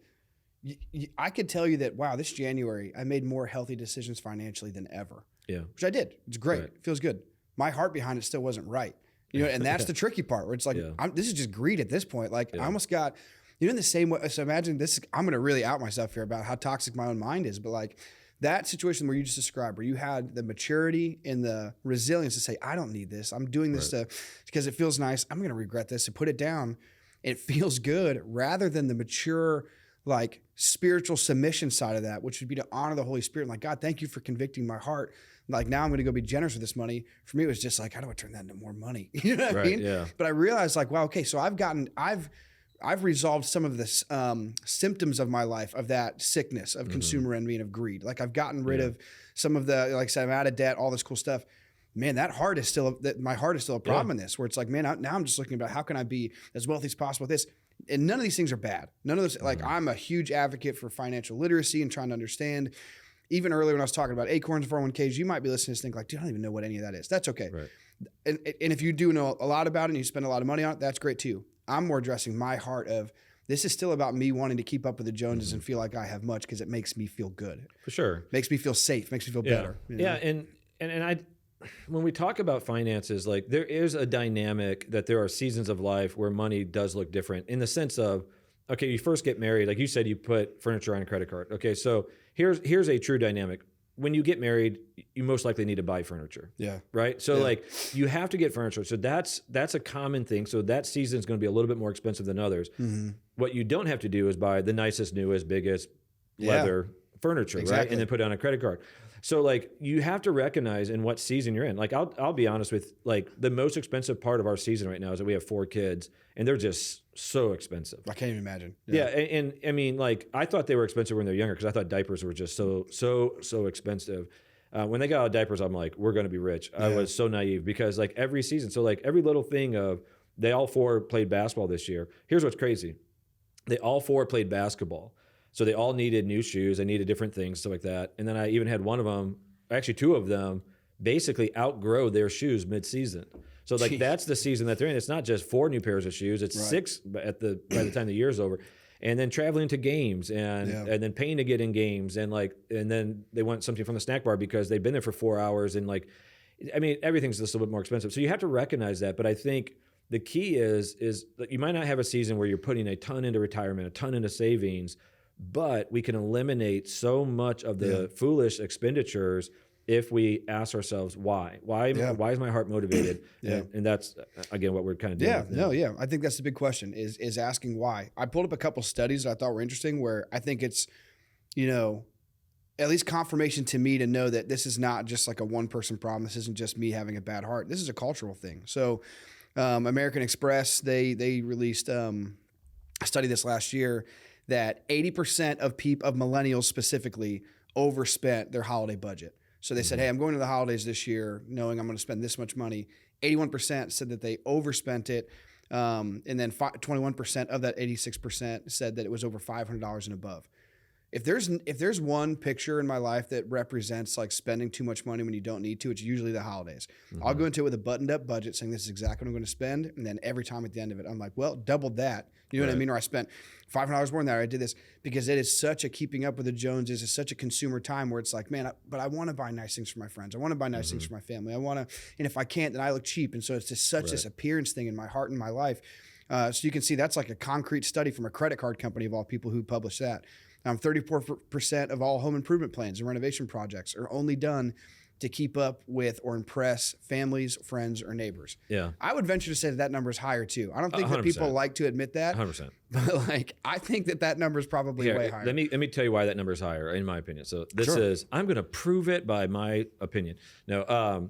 I could tell you that, wow, this January, I made more healthy decisions financially than ever. Yeah. Which I did. It's great. Right. It feels good. My heart behind it still wasn't right. You know, and that's the tricky part, where it's like, this is just greed at this point. Like I almost got, you know, in the same way. So imagine this, I'm going to really out myself here about how toxic my own mind is. But like that situation where you just described, where you had the maturity and the resilience to say, I don't need this. I'm doing this because it feels nice. I'm going to regret this, and put it down. It feels good, rather than the mature, like spiritual submission side of that, which would be to honor the Holy Spirit. Like, God, thank you for convicting my heart. Like, now I'm going to go be generous with this money. For me, it was just like, how do I turn that into more money? You know what I mean? Yeah. But I realized, like, wow, okay, so I've resolved some of the symptoms of my life, of that sickness of consumer envy and of greed. Like, I've gotten rid of some of the, like I said, I'm out of debt, all this cool stuff. Man, my heart is still a problem in this, where it's like, man, now I'm just looking about how can I be as wealthy as possible with this. And none of these things are bad. None of those, like, I'm a huge advocate for financial literacy and trying to understand. Even earlier when I was talking about acorns, 401ks, you might be listening to this and think like, dude, I don't even know what any of that is. That's okay. Right. And if you do know a lot about it and you spend a lot of money on it, that's great too. I'm more addressing my heart of, this is still about me wanting to keep up with the Joneses and feel like I have much, because it makes me feel good. For sure. Makes me feel safe, makes me feel better. You know? Yeah. And when we talk about finances, like, there is a dynamic that there are seasons of life where money does look different, in the sense of, okay, you first get married, like you said, you put furniture on a credit card. Okay, so here's a true dynamic. When you get married, you most likely need to buy furniture. Yeah. Right? So like, you have to get furniture. So that's a common thing. So that season is going to be a little bit more expensive than others. What you don't have to do is buy the nicest, newest, biggest leather furniture, right? And then put it on a credit card. So like, you have to recognize in what season you're in. Like, I'll be honest with, like, the most expensive part of our season right now is that we have 4 kids, and they're just so expensive. I can't even imagine. Yeah. And I mean, like, I thought they were expensive when they're younger, because I thought diapers were just so expensive. When they got out of diapers, I'm like, we're going to be rich. I was so naive, because like every season, so like every little thing of, they all 4 played basketball this year. Here's what's crazy. They all 4 played basketball. So they all needed new shoes. They needed different things, stuff like that. And then I even had one of them, actually 2 of them, basically outgrow their shoes mid-season. So like, that's the season that they're in. It's not just 4 new pairs of shoes. It's 6 by the time the year's over. And then traveling to games and then paying to get in games. And then they want something from the snack bar because they've been there for 4 hours. And like, I mean, everything's just a little bit more expensive. So you have to recognize that. But I think the key is that you might not have a season where you're putting a ton into retirement, a ton into savings, but we can eliminate so much of the foolish expenditures if we ask ourselves why. Why is my heart motivated? And that's, again, what we're kind of doing. I think that's the big question is asking why. I pulled up a couple studies that I thought were interesting, where I think it's, you know, at least confirmation to me to know that this is not just like a one-person problem. This isn't just me having a bad heart. This is a cultural thing. So American Express, they released a study this last year that 80% of millennials specifically overspent their holiday budget. So they said, hey, I'm going to the holidays this year knowing I'm going to spend this much money. 81% said that they overspent it. And then 21% of that 86% said that it was over $500 and above. If there's one picture in my life that represents like spending too much money when you don't need to, it's usually the holidays. I'll go into it with a buttoned up budget saying this is exactly what I'm going to spend. And then every time at the end of it, I'm like, well, doubled that. You know what I mean? Or I spent $500 more than that. Or I did this, because it is such a keeping up with the Joneses. It's such a consumer time where it's like, man, but I want to buy nice things for my friends. I want to buy nice things for my family. I want to, and if I can't, then I look cheap. And so it's just such this appearance thing in my heart and my life. So you can see that's like a concrete study from a credit card company of all people who published that. 34% of all home improvement plans and renovation projects are only done to keep up with or impress families, friends, or neighbors. Yeah. I would venture to say that number is higher too. I don't think that 100%. people like to admit that, 100%. but like I think that number is probably way higher. Let me tell you why that number is higher, in my opinion. So this is, I'm going to prove it by my opinion. No,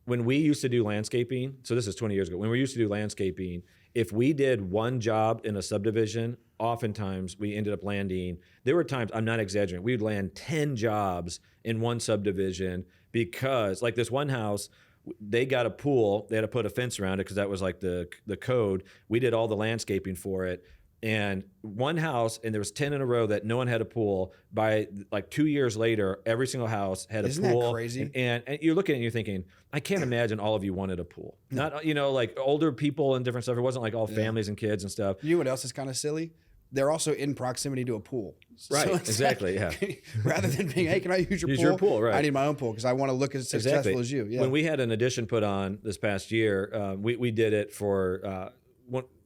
when we used to do landscaping, so this is 20 years ago, when we used to do landscaping, if we did one job in a subdivision, oftentimes we ended up landing, there were times, I'm not exaggerating, we'd land 10 jobs in one subdivision because like this one house, they got a pool, they had to put a fence around it because that was like the code. We did all the landscaping for it. And one house, and there was 10 in a row that no one had a pool. By like 2 years later, every single house had a pool. Isn't that crazy? And you're looking at it and you're thinking, I can't imagine all of you wanted a pool. Not, like older people and different stuff. It wasn't like all families and kids and stuff. You know what else is kind of silly? They're also in proximity to a pool. Right, So exactly, like, rather than being, hey, can I use your pool? Your pool, right. I need my own pool because I want to look as successful as you. Yeah. When we had an addition put on this past year, we did it for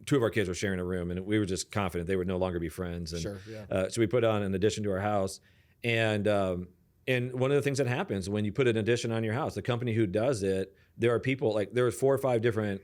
two of our kids were sharing a room, and we were just confident they would no longer be friends. And, Sure, yeah. so we put on an addition to our house, and one of the things that happens when you put an addition on your house, the company who does it, there are people like there were 4 or 5 different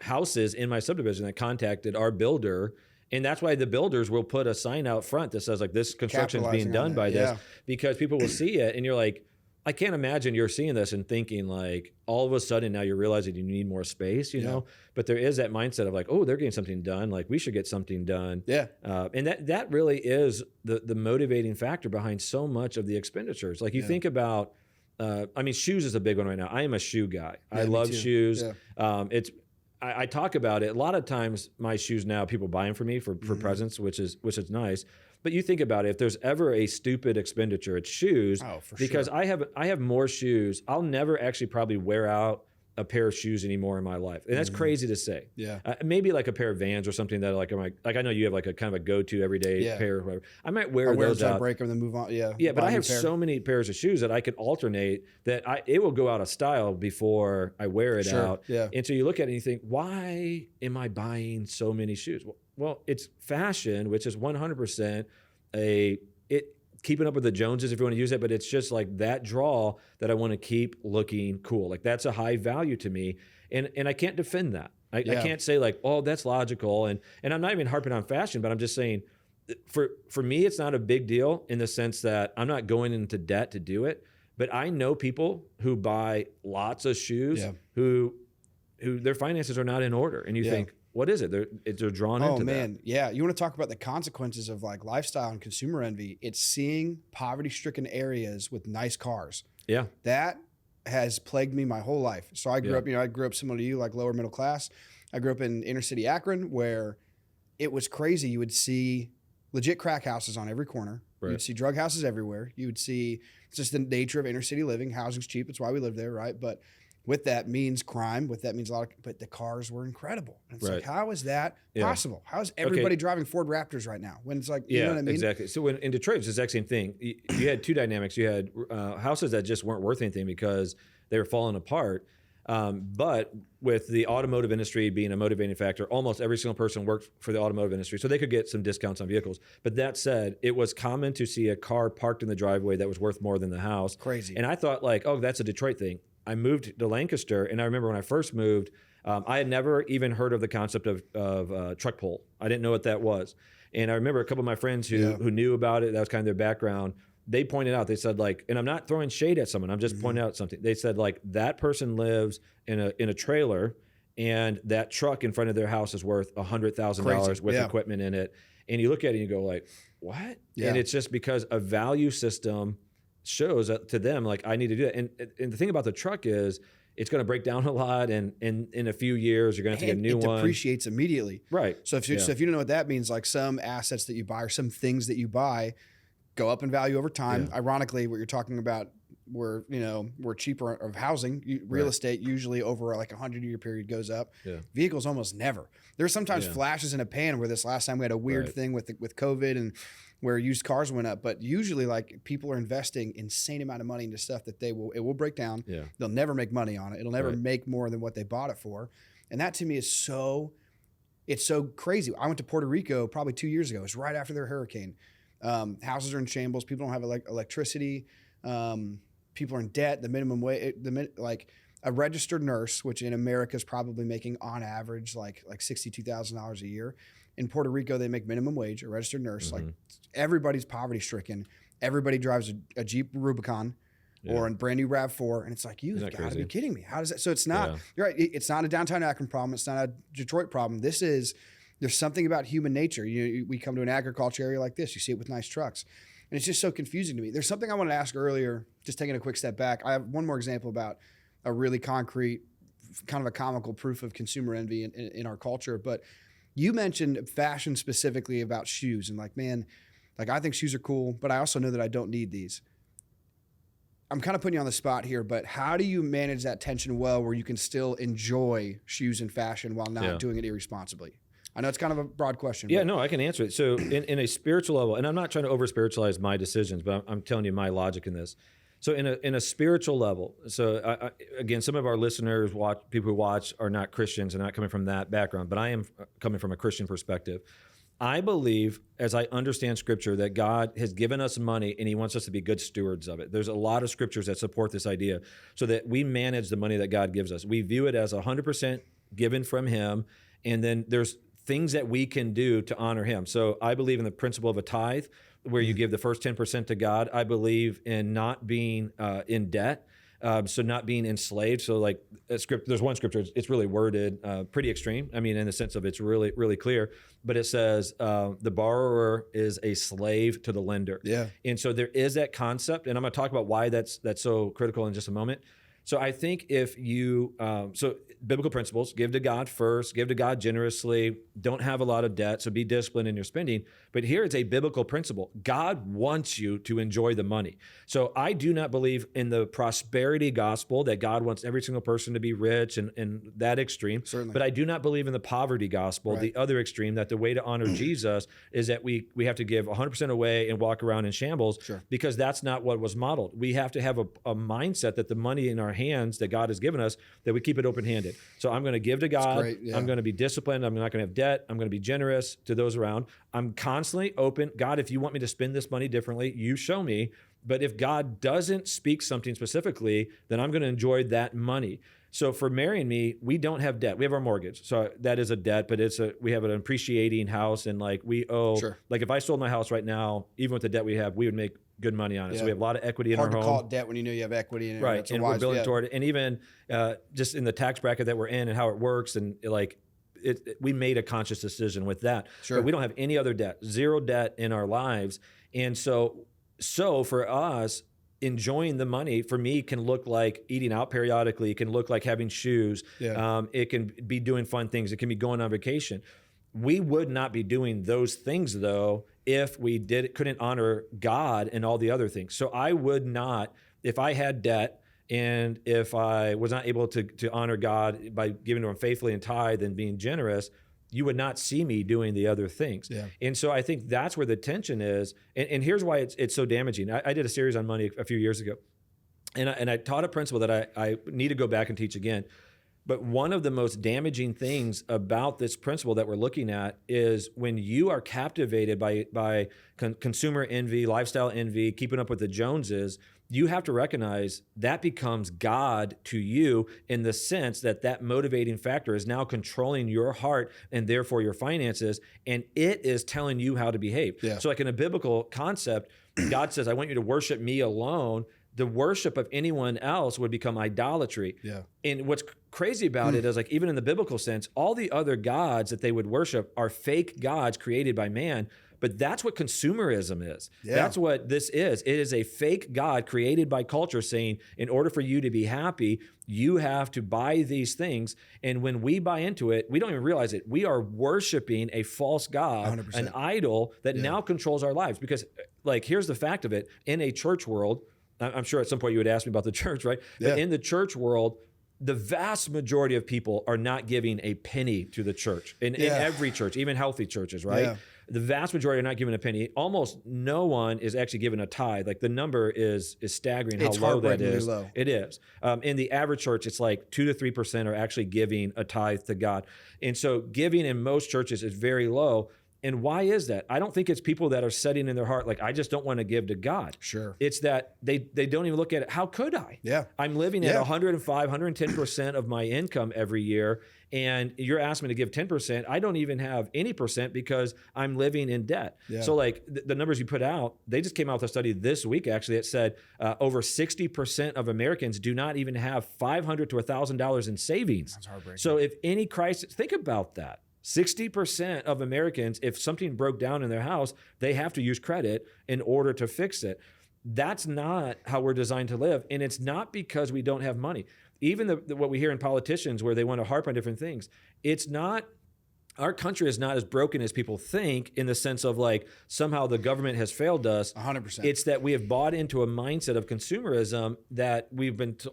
houses in my subdivision that contacted our builder. And that's why the builders will put a sign out front that says like this construction is being done by this, because people will see it and you're like, I can't imagine you're seeing this and thinking like all of a sudden now you're realizing you need more space, you know, but there is that mindset of like, oh, they're getting something done. Like we should get something done. Yeah. And that really is the motivating factor behind so much of the expenditures. Like you think about, I mean, shoes is a big one right now. I am a shoe guy. I love shoes. Yeah. I talk about it a lot of times. My shoes now, people buy them for me for presents, which is nice. But you think about it, if there's ever a stupid expenditure, it's shoes. Oh, for because sure. I have more shoes. I'll never actually probably wear out a pair of shoes anymore in my life, and that's crazy to say. Yeah. Maybe like a pair of Vans or something that like I know you have like a kind of a go-to everyday pair or whatever. I might wear those out. Break them, then move on. Yeah. Yeah, but I have so many pairs of shoes that I can alternate that it will go out of style before I wear it out. Yeah. And so you look at it and you think, why am I buying so many shoes? Well, it's fashion, which is 100% keeping up with the Joneses, if you want to use it, but it's just like that draw that I want to keep looking cool. Like that's a high value to me. And I can't defend that. I can't say like, oh, that's logical. And I'm not even harping on fashion, but I'm just saying for me, it's not a big deal in the sense that I'm not going into debt to do it. But I know people who buy lots of shoes who their finances are not in order. And you think, what is it? They're drawn into that. Oh, man. Yeah. You want to talk about the consequences of like lifestyle and consumer envy. It's seeing poverty-stricken areas with nice cars. Yeah. That has plagued me my whole life. So I grew up similar to you, like lower middle class. I grew up in inner city Akron where it was crazy. You would see legit crack houses on every corner. Right. You'd see drug houses everywhere. You would see, it's just the nature of inner city living. Housing's cheap. It's why we live there, right? But with that means crime. With that means but the cars were incredible. And it's like, how is that possible? How is everybody driving Ford Raptors right now? When it's like, you know what I mean? Exactly. So in Detroit, it's the exact same thing. You had 2 dynamics. You had houses that just weren't worth anything because they were falling apart. But with the automotive industry being a motivating factor, almost every single person worked for the automotive industry, so they could get some discounts on vehicles. But that said, it was common to see a car parked in the driveway that was worth more than the house. Crazy. And I thought like, oh, that's a Detroit thing. I moved to Lancaster, and I remember when I first moved, I had never even heard of the concept of truck pull. I didn't know what that was. And I remember a couple of my friends who knew about it, that was kind of their background, they pointed out, they said like, and I'm not throwing shade at someone, I'm just pointing out something. They said like, that person lives in a trailer, and that truck in front of their house is worth $100,000 with equipment in it. And you look at it and you go like, what? Yeah. And it's just because a value system shows to them like, I need to do that. And the thing about the truck is it's going to break down a lot, and in a few years you're going to have to get a new one. It depreciates immediately. Right. So if you don't know what that means, like some assets that you buy or some things that you buy go up in value over time. Yeah. Ironically, what you're talking about, we're cheaper of housing. Real estate usually over like 100-year period goes up. Yeah. Vehicles almost never. There's sometimes flashes in a pan where this last time we had a weird thing with COVID and where used cars went up, but usually like people are investing insane amount of money into stuff that it will break down. Yeah. They'll never make money on it. It'll never make more than what they bought it for. And that to me is so It's so crazy. I went to Puerto Rico probably 2 years ago. It was right after their hurricane. Houses are in shambles. People don't have electricity. People are in debt. The minimum wage, like a registered nurse, which in America is probably making on average like $62,000 a year. In Puerto Rico, they make minimum wage. A registered nurse, like everybody's poverty stricken. Everybody drives a Jeep Rubicon. Or a brand new RAV4, and it's like, you've got to be kidding me. How does that? So it's not, you're right, it's not a downtown Akron problem. It's not a Detroit problem. There's something about human nature. We come to an agriculture area like this, you see it with nice trucks. And it's just so confusing to me. There's something I wanted to ask earlier, just taking a quick step back. I have one more example about a really concrete, kind of a comical proof of consumer envy in our culture. But you mentioned fashion specifically about shoes, and like, man, like I think shoes are cool, but I also know that I don't need these. I'm kind of putting you on the spot here, but how do you manage that tension well where you can still enjoy shoes and fashion while not doing it irresponsibly? I know it's kind of a broad question. Yeah, no, I can answer it. So in a spiritual level, and I'm not trying to over-spiritualize my decisions, but I'm telling you my logic in this. So in a spiritual level, so again, some of our listeners, people who watch are not Christians and not coming from that background, but I am coming from a Christian perspective. I believe, as I understand Scripture, that God has given us money and He wants us to be good stewards of it. There's a lot of scriptures that support this idea so that we manage the money that God gives us. We view it as 100% given from Him, and then there's things that we can do to honor Him. So I believe in the principle of a tithe, where you give the first 10% to God. I believe in not being in debt. So not being enslaved. So like there's one scripture, it's really worded pretty extreme. I mean, in the sense of it's really, really clear, but it says the borrower is a slave to the lender. Yeah. And so there is that concept, and I'm going to talk about why that's so critical in just a moment. So I think if you, so biblical principles, give to God first, give to God generously, don't have a lot of debt, so be disciplined in your spending. But here it's a biblical principle. God wants you to enjoy the money. So I do not believe in the prosperity gospel that God wants every single person to be rich and that extreme. Certainly. But I do not believe in the poverty gospel, the other extreme, that the way to honor Jesus is that we have to give 100% away and walk around in shambles, because that's not what was modeled. We have to have a mindset that the money in our hands that God has given us, that we keep it open-handed. So I'm going to give to God. I'm going to be disciplined. I'm not going to have debt. I'm going to be generous to those around. I'm constantly open. God, if you want me to spend this money differently, you show me. But if God doesn't speak something specifically, then I'm going to enjoy that money. So for marrying me, we don't have debt. We have our mortgage. So that is a debt, but we have an appreciating house, and like we owe, like if I sold my house right now, even with the debt we have, we would make good money on it. So we have a lot of equity in our home. Hard to call it debt when you know you have equity in it. Right, and we're building toward it. And even just in the tax bracket that we're in and how it works, and like we made a conscious decision with that. But we don't have any other debt, zero debt in our lives. And so for us, enjoying the money for me can look like eating out periodically. It can look like having shoes. It can be doing fun things. It can be going on vacation. We would not be doing those things though if we couldn't honor God and all the other things. So I would not, if I had debt and if I was not able to honor God by giving to Him faithfully and tithe and being generous, you would not see me doing the other things. And so I think that's where the tension is. And here's why it's so damaging. I did a series on money a few years ago, and I taught a principle that I need to go back and teach again. But one of the most damaging things about this principle that we're looking at is when you are captivated by consumer envy, lifestyle envy, keeping up with the Joneses, you have to recognize that becomes God to you, in the sense that motivating factor is now controlling your heart and therefore your finances, and it is telling you how to behave. So like in a biblical concept, God says, I want you to worship me alone. The worship of anyone else would become idolatry. And what's crazy about it is, like, even in the biblical sense, all the other gods that they would worship are fake gods created by man. But that's what consumerism is. That's what this is. It is a fake God created by culture, saying, in order for you to be happy, you have to buy these things. And when we buy into it, we don't even realize it. We are worshiping a false God, 100%. An idol that now controls our lives. Because, like, here's the fact of it. In a church world, I'm sure at some point you would ask me about the church, right? But in the church world, the vast majority of people are not giving a penny to the church, in every church, even healthy churches, right? The vast majority are not given a penny. Almost no one is actually given a tithe. Like the number is staggering how It's low that heartbreakingly is. low. It is. In the average church, it's like 2 to 3% are actually giving a tithe to God. And so giving in most churches is very low. And why is that? I don't think it's people that are setting in their heart, like, I just don't want to give to God. Sure. It's that they don't even look at it. How could I? Yeah. I'm living at 105, 110% of my income every year. And you're asking me to give 10%. I don't even have any percent because I'm living in debt. Yeah. So like the numbers you put out, they just came out with a study this week, actually, that said over 60% of Americans do not even have $500 to $1,000 in savings. That's heartbreaking. So if any crisis, think about that. 60% of Americans, if something broke down in their house, they have to use credit in order to fix it. That's not how we're designed to live. And it's not because we don't have money. Even what we hear in politicians where they want to harp on different things, it's not, our country is not as broken as people think in the sense of like somehow the government has failed us. 100%. It's that we have bought into a mindset of consumerism that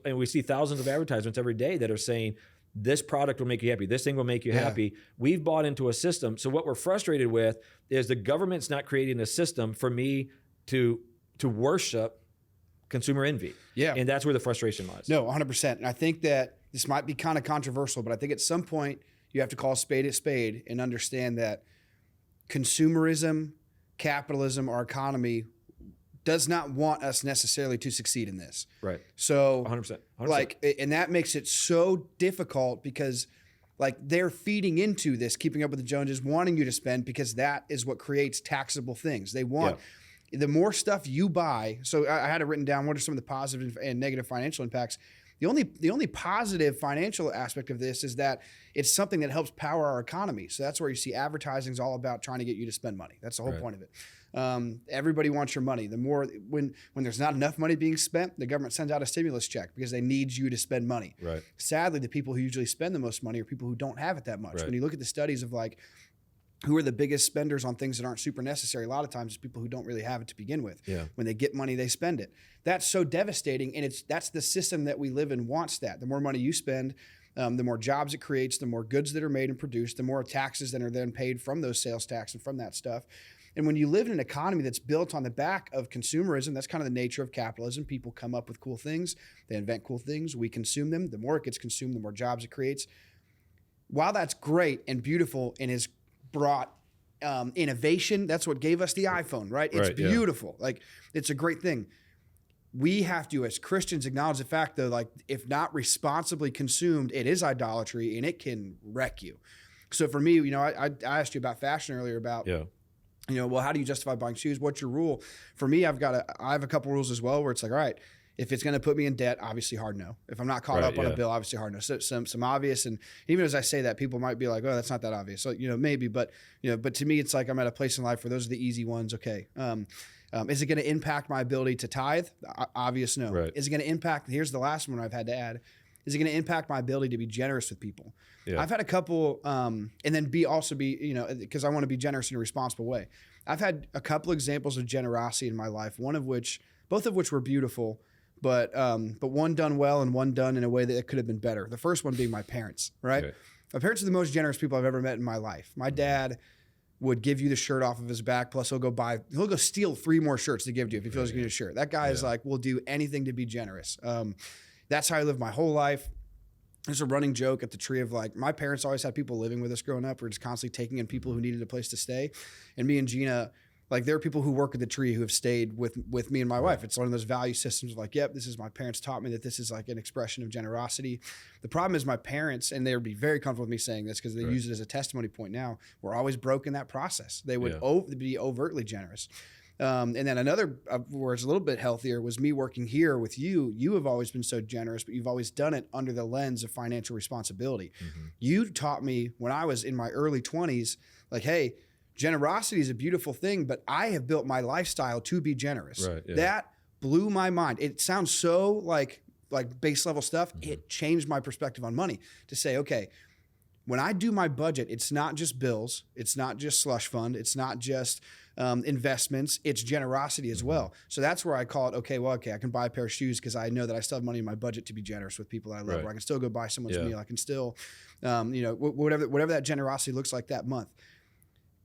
and we see thousands of advertisements every day that are saying, this product will make you happy. This thing will make you happy. We've bought into a system. So what we're frustrated with is the government's not creating a system for me to worship consumer envy. Yeah. And that's where the frustration lies. No, 100%. And I think that this might be kind of controversial, but I think at some point you have to call a spade and understand that consumerism, capitalism, our economy does not want us necessarily to succeed in this. Right. So 100%. like, and that makes it so difficult because like they're feeding into this, keeping up with the Joneses, wanting you to spend because that is what creates taxable things. They want the more stuff you buy. So I had it written down. What are some of the positive and negative financial impacts? The only positive financial aspect of this is that it's something that helps power our economy. So that's where you see advertising is all about trying to get you to spend money. That's the whole point of it. Everybody wants your money. The more when there's not enough money being spent, the government sends out a stimulus check because they need you to spend money. Right. Sadly, the people who usually spend the most money are people who don't have it that much. Right. When you look at the studies of like who are the biggest spenders on things that aren't super necessary, a lot of times it's people who don't really have it to begin with. Yeah. When they get money, they spend it. That's so devastating, and that's the system that we live in wants that. The more money you spend, the more jobs it creates, the more goods that are made and produced, the more taxes that are then paid from those sales tax and from that stuff. And when you live in an economy that's built on the back of consumerism, that's kind of the nature of capitalism. People come up with cool things. They invent cool things. We consume them. The more it gets consumed, the more jobs it creates. While that's great and beautiful and has brought innovation, that's what gave us the iPhone, right? It's beautiful. Like, it's a great thing. We have to, as Christians, acknowledge the fact, though, like, if not responsibly consumed, it is idolatry and it can wreck you. So for me, you know, I asked you about fashion earlier about, you know, well, how do you justify buying shoes? What's your rule? For me, I have a couple rules as well where it's like, all right, if it's going to put me in debt, obviously hard no. If I'm not caught up on a bill, obviously hard no. So some obvious, and even as I say that, people might be like, oh, that's not that obvious. So, you know, maybe, but to me, it's like I'm at a place in life where those are the easy ones. Okay. Is it going to impact my ability to tithe? Obvious no. Right. Is it going to impact, here's the last one I've had to add. Is it going to impact my ability to be generous with people? Yeah. I've had a couple, and then also be, you know, because I want to be generous in a responsible way. I've had a couple examples of generosity in my life, both of which were beautiful, but one done well and one done in a way that it could have been better. The first one being my parents, right? Okay. My parents are the most generous people I've ever met in my life. My dad would give you the shirt off of his back, plus he'll go steal 3 more shirts to give to you if he feels you need a shirt. That guy is like, will do anything to be generous. That's how I lived my whole life. There's a running joke at the Tree of like, my parents always had people living with us growing up. We're just constantly taking in people who needed a place to stay. And me and Gina, like, there are people who work at the Tree who have stayed with me and my wife. It's one of those value systems of like, yep, this is my parents taught me that this is like an expression of generosity. The problem is my parents, and they would be very comfortable with me saying this because they use it as a testimony point now, were always broke in that process. They would be overtly generous. And then another where it's a little bit healthier was me working here with you. You have always been so generous, but you've always done it under the lens of financial responsibility. Mm-hmm. You taught me when I was in my early 20s, like, hey, generosity is a beautiful thing, but I have built my lifestyle to be generous. Right, yeah. That blew my mind. It sounds so like base level stuff. Mm-hmm. It changed my perspective on money to say, okay, when I do my budget, it's not just bills. It's not just slush fund. It's not just investments. It's generosity as well. So that's where I call it, okay, I can buy a pair of shoes because I know that I still have money in my budget to be generous with people that I love. Right. Or I can still go buy someone's meal. I can still, whatever that generosity looks like that month.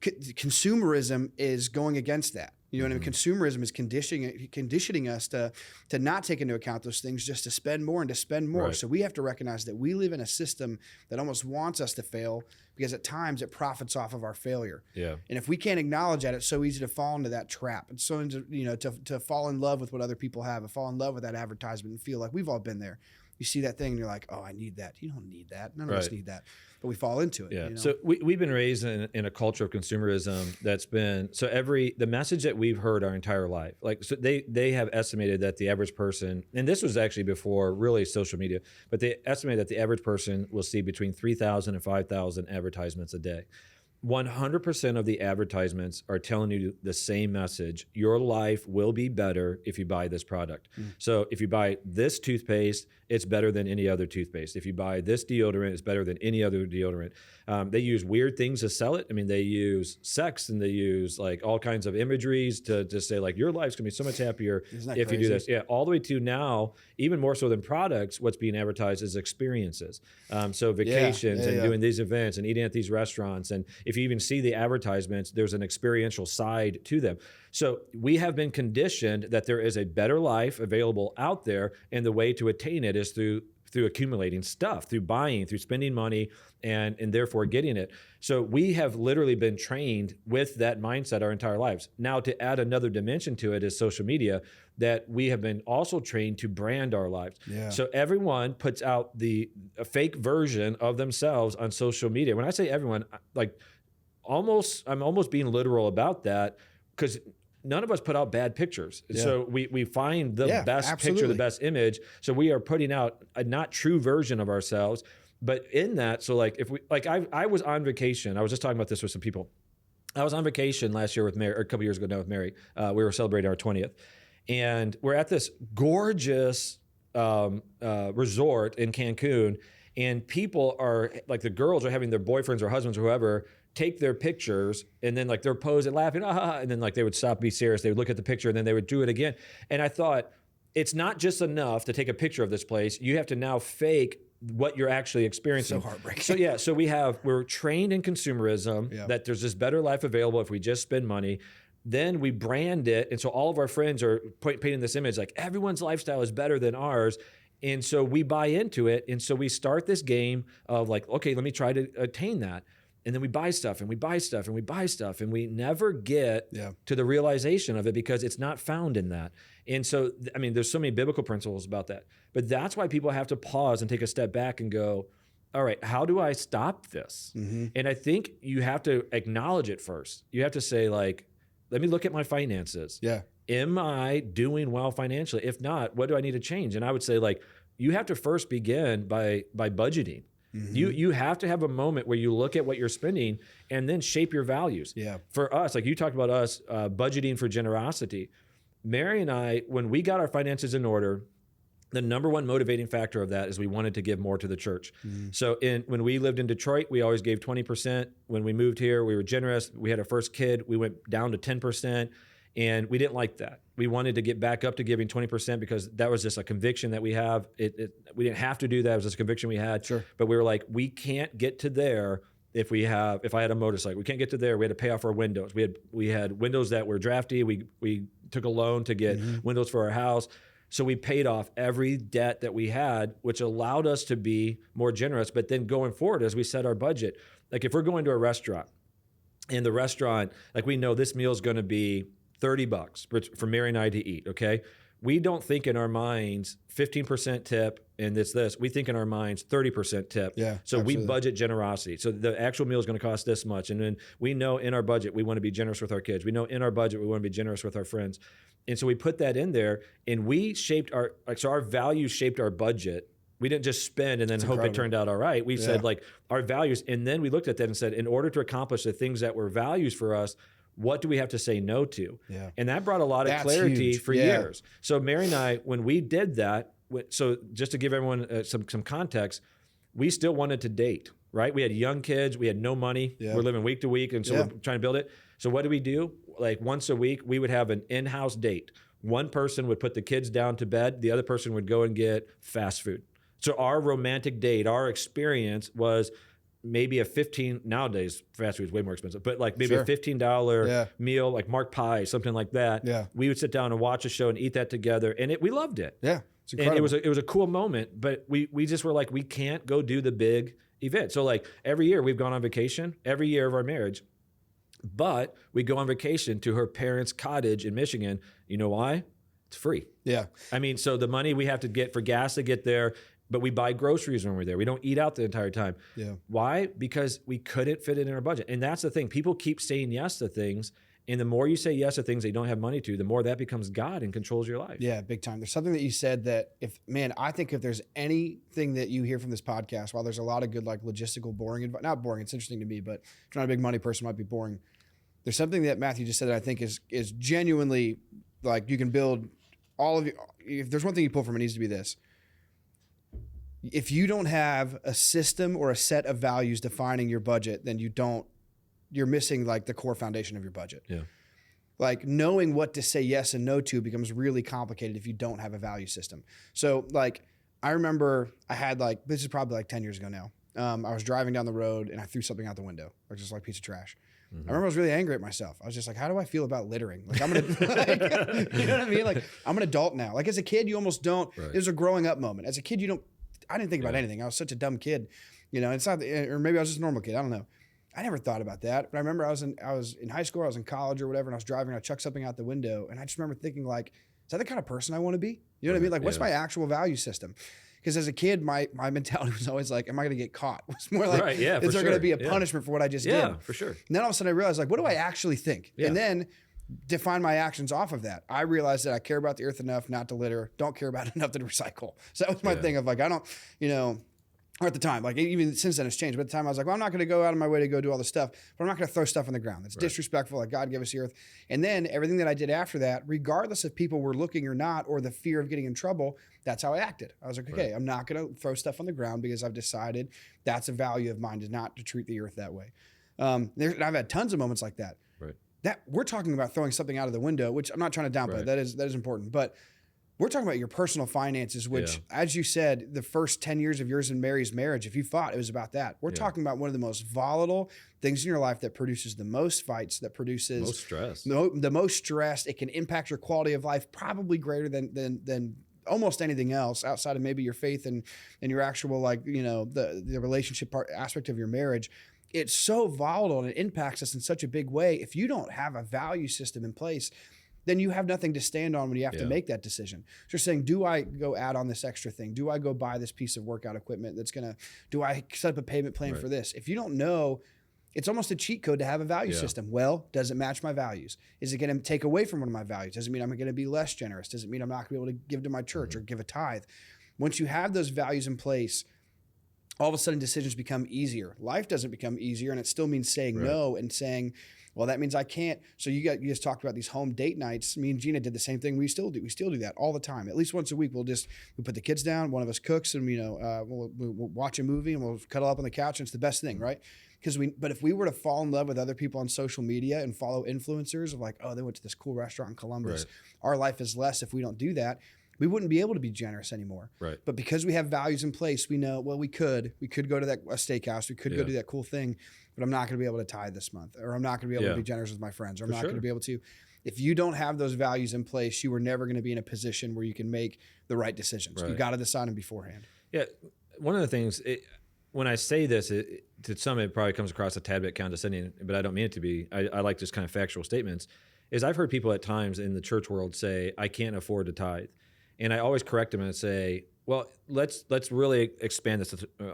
consumerism is going against that. You know what I mean? Consumerism is conditioning us to not take into account those things, just to spend more and to spend more. Right. So we have to recognize that we live in a system that almost wants us to fail, because at times it profits off of our failure. Yeah. And if we can't acknowledge that, it's so easy to fall into that trap. It's so to fall in love with what other people have, and fall in love with that advertisement, and feel like we've all been there. You see that thing and you're like, oh, I need that. You don't need that. None of us need that. But we fall into it. Yeah. You know? So we've been raised in a culture of consumerism that's been, so the message that we've heard our entire life, like, so they have estimated that the average person, and this was actually before really social media, but they estimate that the average person will see between 3,000 and 5,000 advertisements a day. 100% of the advertisements are telling you the same message. Your life will be better if you buy this product. So if you buy this toothpaste, it's better than any other toothpaste. If you buy this deodorant, it's better than any other deodorant. They use weird things to sell it. I mean, they use sex, and they use like all kinds of imageries to say like, your life's gonna be so much happier if you do this. Yeah, all the way to now, even more so than products, what's being advertised is experiences. So vacations and doing these events and eating at these restaurants. And if you even see the advertisements, there's an experiential side to them. So we have been conditioned that there is a better life available out there, and the way to attain it is through accumulating stuff, through buying, through spending money, and therefore getting it. So we have literally been trained with that mindset our entire lives. Now, to add another dimension to it is social media, that we have been also trained to brand our lives. Yeah. So everyone puts out a fake version of themselves on social media. When I say everyone, like I'm almost being literal about that, because none of us put out bad pictures. Yeah. So we find the best picture, the best image. So we are putting out a not true version of ourselves. But in that, so like I was on vacation. I was just talking about this with some people. I was on vacation last year with Mary, or a couple years ago now with Mary. We were celebrating our 20th. And we're at this gorgeous resort in Cancun. And people are, like, the girls are having their boyfriends or husbands or whoever take their pictures, and then like they're posing, laughing, and then like they would stop, be serious. They would look at the picture, and then they would do it again. And I thought, it's not just enough to take a picture of this place. You have to now fake what you're actually experiencing. So heartbreaking. So yeah, so we're trained in consumerism, that there's this better life available if we just spend money. Then we brand it, and so all of our friends are painting this image like everyone's lifestyle is better than ours. And so we buy into it, and so we start this game of like, okay, let me try to attain that. And then we buy stuff, and we buy stuff, and we buy stuff, and we never get to the realization of it, because it's not found in that. And so, I mean, there's so many biblical principles about that. But that's why people have to pause and take a step back and go, all right, how do I stop this? And I think you have to acknowledge it first. You have to say, like, let me look at my finances. Yeah. Am I doing well financially? If not, what do I need to change? And I would say, like, you have to first begin by budgeting. You have to have a moment where you look at what you're spending and then shape your values. Yeah. For us, like you talked about us budgeting for generosity. Mary and I, when we got our finances in order, the number one motivating factor of that is we wanted to give more to the church. So when we lived in Detroit, we always gave 20%. When we moved here, we were generous. We had our first kid, we went down to 10%. And we didn't like that. We wanted to get back up to giving 20% because that was just a conviction that we have. We didn't have to do that. It was just a conviction we had. Sure. But we were like, we can't get to there if I had a motorcycle. We can't get to there. We had to pay off our windows. We had windows that were drafty. We took a loan to get windows for our house. So we paid off every debt that we had, which allowed us to be more generous. But then going forward, as we set our budget, like if we're going to a restaurant, and the restaurant, like we know this meal is going to be $30 for Mary and I to eat, okay? We don't think in our minds 15% tip and this. We think in our minds 30% tip. Yeah. So absolutely. We budget generosity. So the actual meal is going to cost this much. And then we know in our budget, we want to be generous with our kids. We know in our budget, we want to be generous with our friends. And so we put that in there, and we shaped our values shaped our budget. We didn't just spend and then hope it turned out all right. We said like our values, and then we looked at that and said, in order to accomplish the things that were values for us, what do we have to say no to? Yeah. And that brought a lot of clarity for years. So Mary and I, when we did that, so just to give everyone some context, we still wanted to date, right? We had young kids. We had no money. Yeah. We're living week to week, and so we're trying to build it. So what do we do? Like once a week, we would have an in-house date. One person would put the kids down to bed. The other person would go and get fast food. So our romantic date, our experience was maybe a nowadays fast food is way more expensive, but like maybe Sure. a $15 Yeah. meal, like Mark Pie, something like that. Yeah. We would sit down and watch a show and eat that together, and we loved it. Yeah. It's And incredible. it was a cool moment, but we just were like, we can't go do the big event. So like every year we've gone on vacation, every year of our marriage, but we go on vacation to her parents' cottage in Michigan. You know why? It's free. Yeah. I mean, so the money we have to get for gas to get there, but we buy groceries when we're there. We don't eat out the entire time. Yeah. Why? Because we couldn't fit it in our budget. And that's the thing. People keep saying yes to things. And the more you say yes to things they don't have money to, the more that becomes God and controls your life. Yeah, big time. There's something that you said that I think if there's anything that you hear from this podcast, while there's a lot of good, like logistical, boring advice, not boring, it's interesting to me, but if you're not a big money person, it might be boring. There's something that Matthew just said that I think is genuinely like you can build all of you. If there's one thing you pull from, it needs to be this. If you don't have a system or a set of values defining your budget, then you're missing like the core foundation of your budget. Yeah. Like knowing what to say yes and no to becomes really complicated if you don't have a value system. So like, I remember I had like, this is probably like 10 years ago now. I was driving down the road and I threw something out the window, like just like a piece of trash. I remember I was really angry at myself. I was just like, how do I feel about littering? Like I'm going to, like, you know what I mean? Like I'm an adult now. Like as a kid, you almost don't, it was a growing up moment. As a kid, I didn't think about anything. I was such a dumb kid, you know, it's not, or maybe I was just a normal kid. I don't know. I never thought about that. But I remember I was in high school, I was in college or whatever, and I was driving and I chucked something out the window. And I just remember thinking like, is that the kind of person I want to be? You know what I mean? Like what's my actual value system? Because as a kid, my mentality was always like, am I going to get caught? It was more like, is there going to be a punishment for what I just did? Yeah, for sure. And then all of a sudden I realized like, what do I actually think? And then define my actions off of that. I realized that I care about the earth enough not to litter, don't care about it enough to recycle. So that was my thing of like, I don't, you know, or at the time, like even since then it's changed. But at the time I was like, well, I'm not going to go out of my way to go do all this stuff, but I'm not going to throw stuff on the ground. That's disrespectful. Like God gave us the earth. And then everything that I did after that, regardless if people were looking or not, or the fear of getting in trouble, that's how I acted. I was like, okay, I'm not going to throw stuff on the ground because I've decided that's a value of mine, is not to treat the earth that way. And I've had tons of moments like that. Right. That we're talking about throwing something out of the window, which I'm not trying to downplay. That is important. But we're talking about your personal finances, which, as you said, the first 10 years of yours and Mary's marriage, if you fought, it was about that. We're talking about one of the most volatile things in your life that produces the most fights, that produces most stress. The most stress. It can impact your quality of life, probably greater than almost anything else outside of maybe your faith and your actual, like, you know, the relationship aspect of your marriage. It's so volatile and it impacts us in such a big way. If you don't have a value system in place, then you have nothing to stand on when you have to make that decision. So you're saying, do I go add on this extra thing? Do I go buy this piece of workout equipment do I set up a payment plan for this? If you don't know, it's almost a cheat code to have a value system. Well, does it match my values? Is it going to take away from one of my values? Does it mean I'm going to be less generous? Does it mean I'm not going to be able to give to my church or give a tithe? Once you have those values in place, all of a sudden decisions become easier. Life doesn't become easier, and it still means saying no and saying, well, that means I can't. So you just talked about these home date nights. Me and Gina did the same thing. We still do that all the time. At least once a week, we put the kids down. One of us cooks, and we'll watch a movie and we'll cuddle up on the couch. And it's the best thing, right? But if we were to fall in love with other people on social media and follow influencers of like, oh, they went to this cool restaurant in Columbus. Our life is less if we don't do that. We wouldn't be able to be generous anymore. Right. But because we have values in place, we know, well, we could go to a steakhouse. We could go do that cool thing, but I'm not going to be able to tithe this month, or I'm not going to be able to be generous with my friends, or I'm not going to be able to. If you don't have those values in place, you are never going to be in a position where you can make the right decisions. You got to decide them beforehand. Yeah. One of the things, when I say this, to some it probably comes across a tad bit condescending, but I don't mean it to be. I like just kind of factual statements. Is I've heard people at times in the church world say, I can't afford to tithe. And I always correct them and say, well, let's really expand this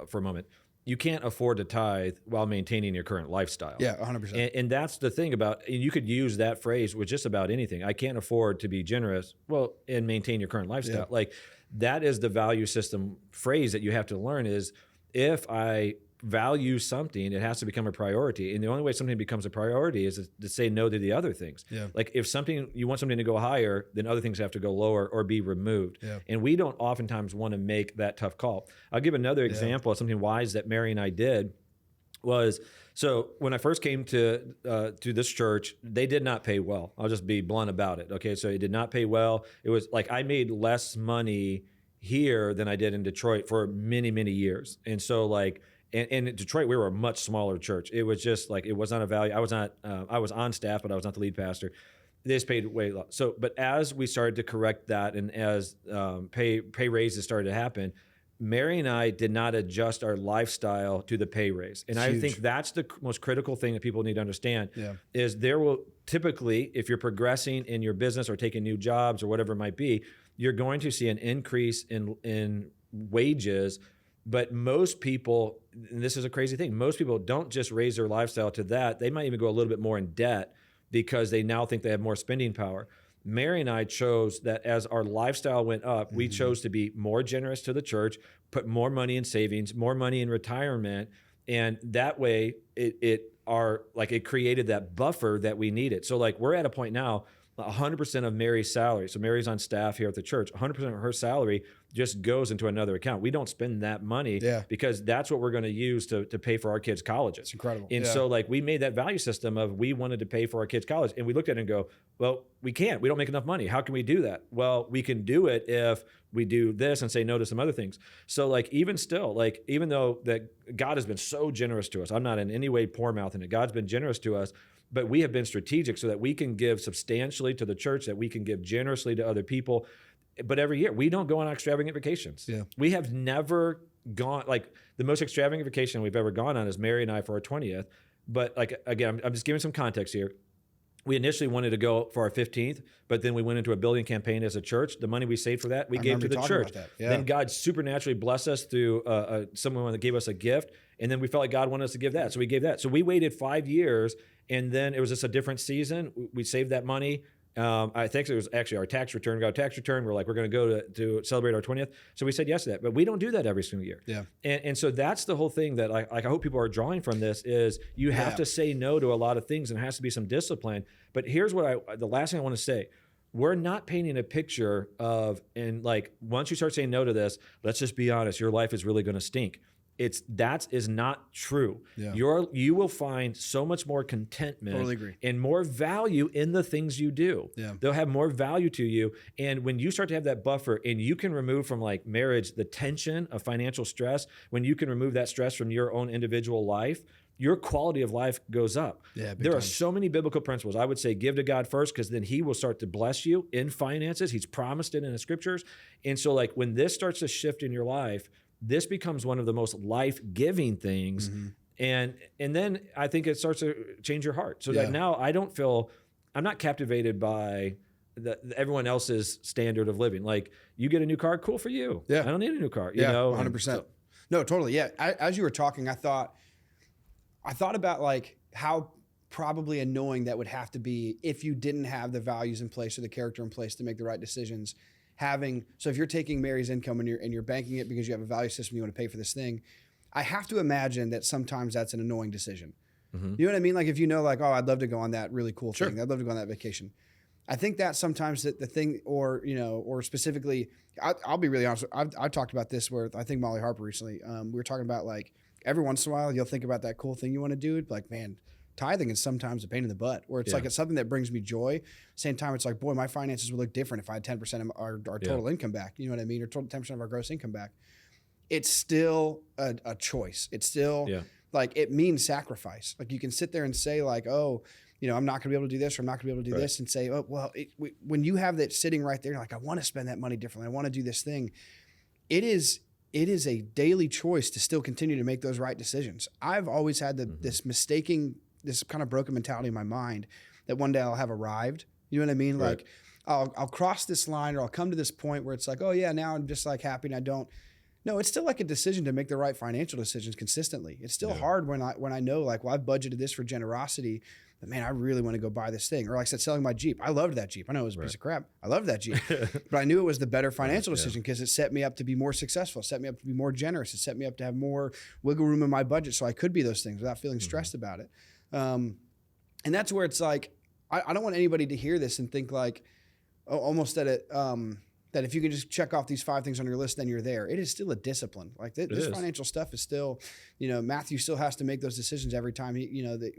for a moment. You can't afford to tithe while maintaining your current lifestyle. Yeah, 100%. And that's the thing about, and you could use that phrase with just about anything. I can't afford to be generous, well, and maintain your current lifestyle. Yeah. Like that is the value system phrase that you have to learn is, if I value something, it has to become a priority. And the only way something becomes a priority is to say no to the other things. Yeah. Like if you want something to go higher, then other things have to go lower or be removed. Yeah. And we don't oftentimes want to make that tough call. I'll give another example of something wise that Mary and I did. So when I first came to this church, they did not pay well. I'll just be blunt about it. Okay. So it did not pay well. It was like I made less money here than I did in Detroit for many, many years. And so like And in Detroit, we were a much smaller church. It was just like, it was not a value. I was on staff, but I was not the lead pastor. They just paid way less. So, but as we started to correct that, and as pay raises started to happen, Mary and I did not adjust our lifestyle to the pay raise. And I think that's the most critical thing that people need to understand is there will typically, if you're progressing in your business or taking new jobs or whatever it might be, you're going to see an increase in wages. But most people, and this is a crazy thing, most people don't just raise their lifestyle to that. They might even go a little bit more in debt because they now think they have more spending power. Mary and I chose that as our lifestyle went up, we chose to be more generous to the church, put more money in savings, more money in retirement. And that way it created that buffer that we needed. So like we're at a point now, 100% of Mary's salary. So Mary's on staff here at the church. 100% of her salary just goes into another account. We don't spend that money because that's what we're going to use to pay for our kids' colleges. It's incredible. And so like we made that value system of we wanted to pay for our kids' college, and we looked at it and go, well, we can't. We don't make enough money. How can we do that? Well, we can do it if we do this and say no to some other things. So like even still, like even though that God has been so generous to us, I'm not in any way poor mouthing it. God's been generous to us. But we have been strategic so that we can give substantially to the church, that we can give generously to other people. But every year, we don't go on extravagant vacations. Yeah. We have never gone, like the most extravagant vacation we've ever gone on is Mary and I for our 20th. But like, again, I'm just giving some context here. We initially wanted to go for our 15th, but then we went into a building campaign as a church. The money we saved for that, we gave to the church. Then God supernaturally blessed us through someone that gave us a gift. And then we felt like God wanted us to give that. So we gave that. So we waited 5 years, and then it was just a different season. We saved that money. I think it was actually our tax return. We got a tax return. We're like, we're going to go to celebrate our 20th. So we said yes to that. But we don't do that every single year. Yeah. And so that's the whole thing that I hope people are drawing from this is you have to say no to a lot of things, and there has to be some discipline. But here's what the last thing I want to say. We're not painting a picture of, and like, once you start saying no to this, let's just be honest, your life is really going to stink. That is not true. Yeah. You will find so much more contentment and more value in the things you do. Yeah. They'll have more value to you. And when you start to have that buffer, and you can remove from like marriage, the tension of financial stress, when you can remove that stress from your own individual life, your quality of life goes up. Yeah, there are so many biblical principles. I would say give to God first, because then he will start to bless you in finances. He's promised it in the scriptures. And so like when this starts to shift in your life, this becomes one of the most life-giving things. Mm-hmm. And then I think it starts to change your heart. So that now I'm not captivated by everyone else's standard of living. Like, you get a new car, cool for you. Yeah. I don't need a new car, you know? 100%. So, no, totally. Yeah. As you were talking, I thought about like how probably annoying that would have to be if you didn't have the values in place or the character in place to make the right decisions. So if you're taking Mary's income and you're banking it because you have a value system, you want to pay for this thing, I have to imagine that sometimes that's an annoying decision. Mm-hmm. You know what I mean? Like if you know, like, oh, I'd love to go on that really cool thing. I'd love to go on that vacation. I think that sometimes the thing, or specifically, I'll be really honest. I've talked about this with, I think, Molly Harper recently. We were talking about like every once in a while you'll think about that cool thing you want to do. Like, man, tithing is sometimes a pain in the butt, where it's like it's something that brings me joy. Same time, it's like, boy, my finances would look different if I had 10% of our total income back. You know what I mean? Or 10% of our gross income back. It's still a choice. It's still like, it means sacrifice. Like you can sit there and say like, oh, I'm not gonna be able to do this, or I'm not gonna be able to do this, and say, oh, well, when you have that sitting right there, you're like, I want to spend that money differently. I want to do this thing. It is a daily choice to still continue to make those right decisions. I've always had this kind of broken mentality in my mind that one day I'll have arrived. You know what I mean? Right. Like I'll cross this line, or I'll come to this point where it's like, oh yeah, now I'm just like happy and I don't. No, it's still like a decision to make the right financial decisions consistently. It's still hard when I know like, well, I've budgeted this for generosity, but man, I really want to go buy this thing. Or like I said, selling my Jeep. I loved that Jeep. I know it was a piece of crap. I loved that Jeep, but I knew it was the better financial decision because it set me up to be more successful. It set me up to be more generous. It set me up to have more wiggle room in my budget so I could be those things without feeling stressed about it. And that's where it's like, I don't want anybody to hear this and think like, almost that if you can just check off these 5 things on your list, then you're there. It is still a discipline. Like this financial stuff is still, Matthew still has to make those decisions every time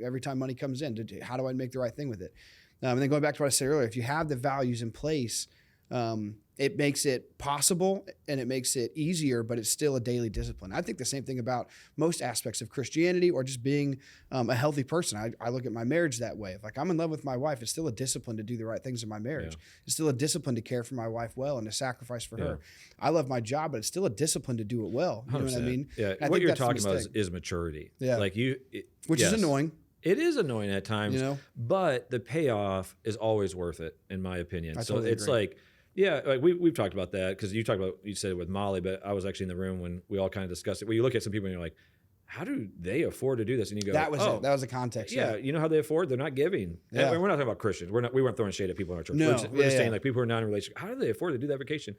every time money comes in. How do I make the right thing with it? And then going back to what I said earlier, if you have the values in place, and it makes it possible and it makes it easier, but it's still a daily discipline. I think the same thing about most aspects of Christianity or just being a healthy person. I look at my marriage that way. If like I'm in love with my wife, it's still a discipline to do the right things in my marriage. Yeah. It's still a discipline to care for my wife well and to sacrifice for her. I love my job, but it's still a discipline to do it well. You know what I mean? Yeah. What you're talking about is maturity. Yeah. Like which is annoying. It is annoying at times, but the payoff is always worth it, in my opinion. So totally it's agree. Like, yeah, like we've talked about that because you said it with Molly, but I was actually in the room when we all kind of discussed it. Where you look at some people and you're like, how do they afford to do this? And you go, that was the context. Yeah, you know how they afford? They're not giving. Yeah. And we're not talking about Christians. We weren't throwing shade at people in our church. No, we're just saying like people who are not in a relationship. How do they afford to do that vacation?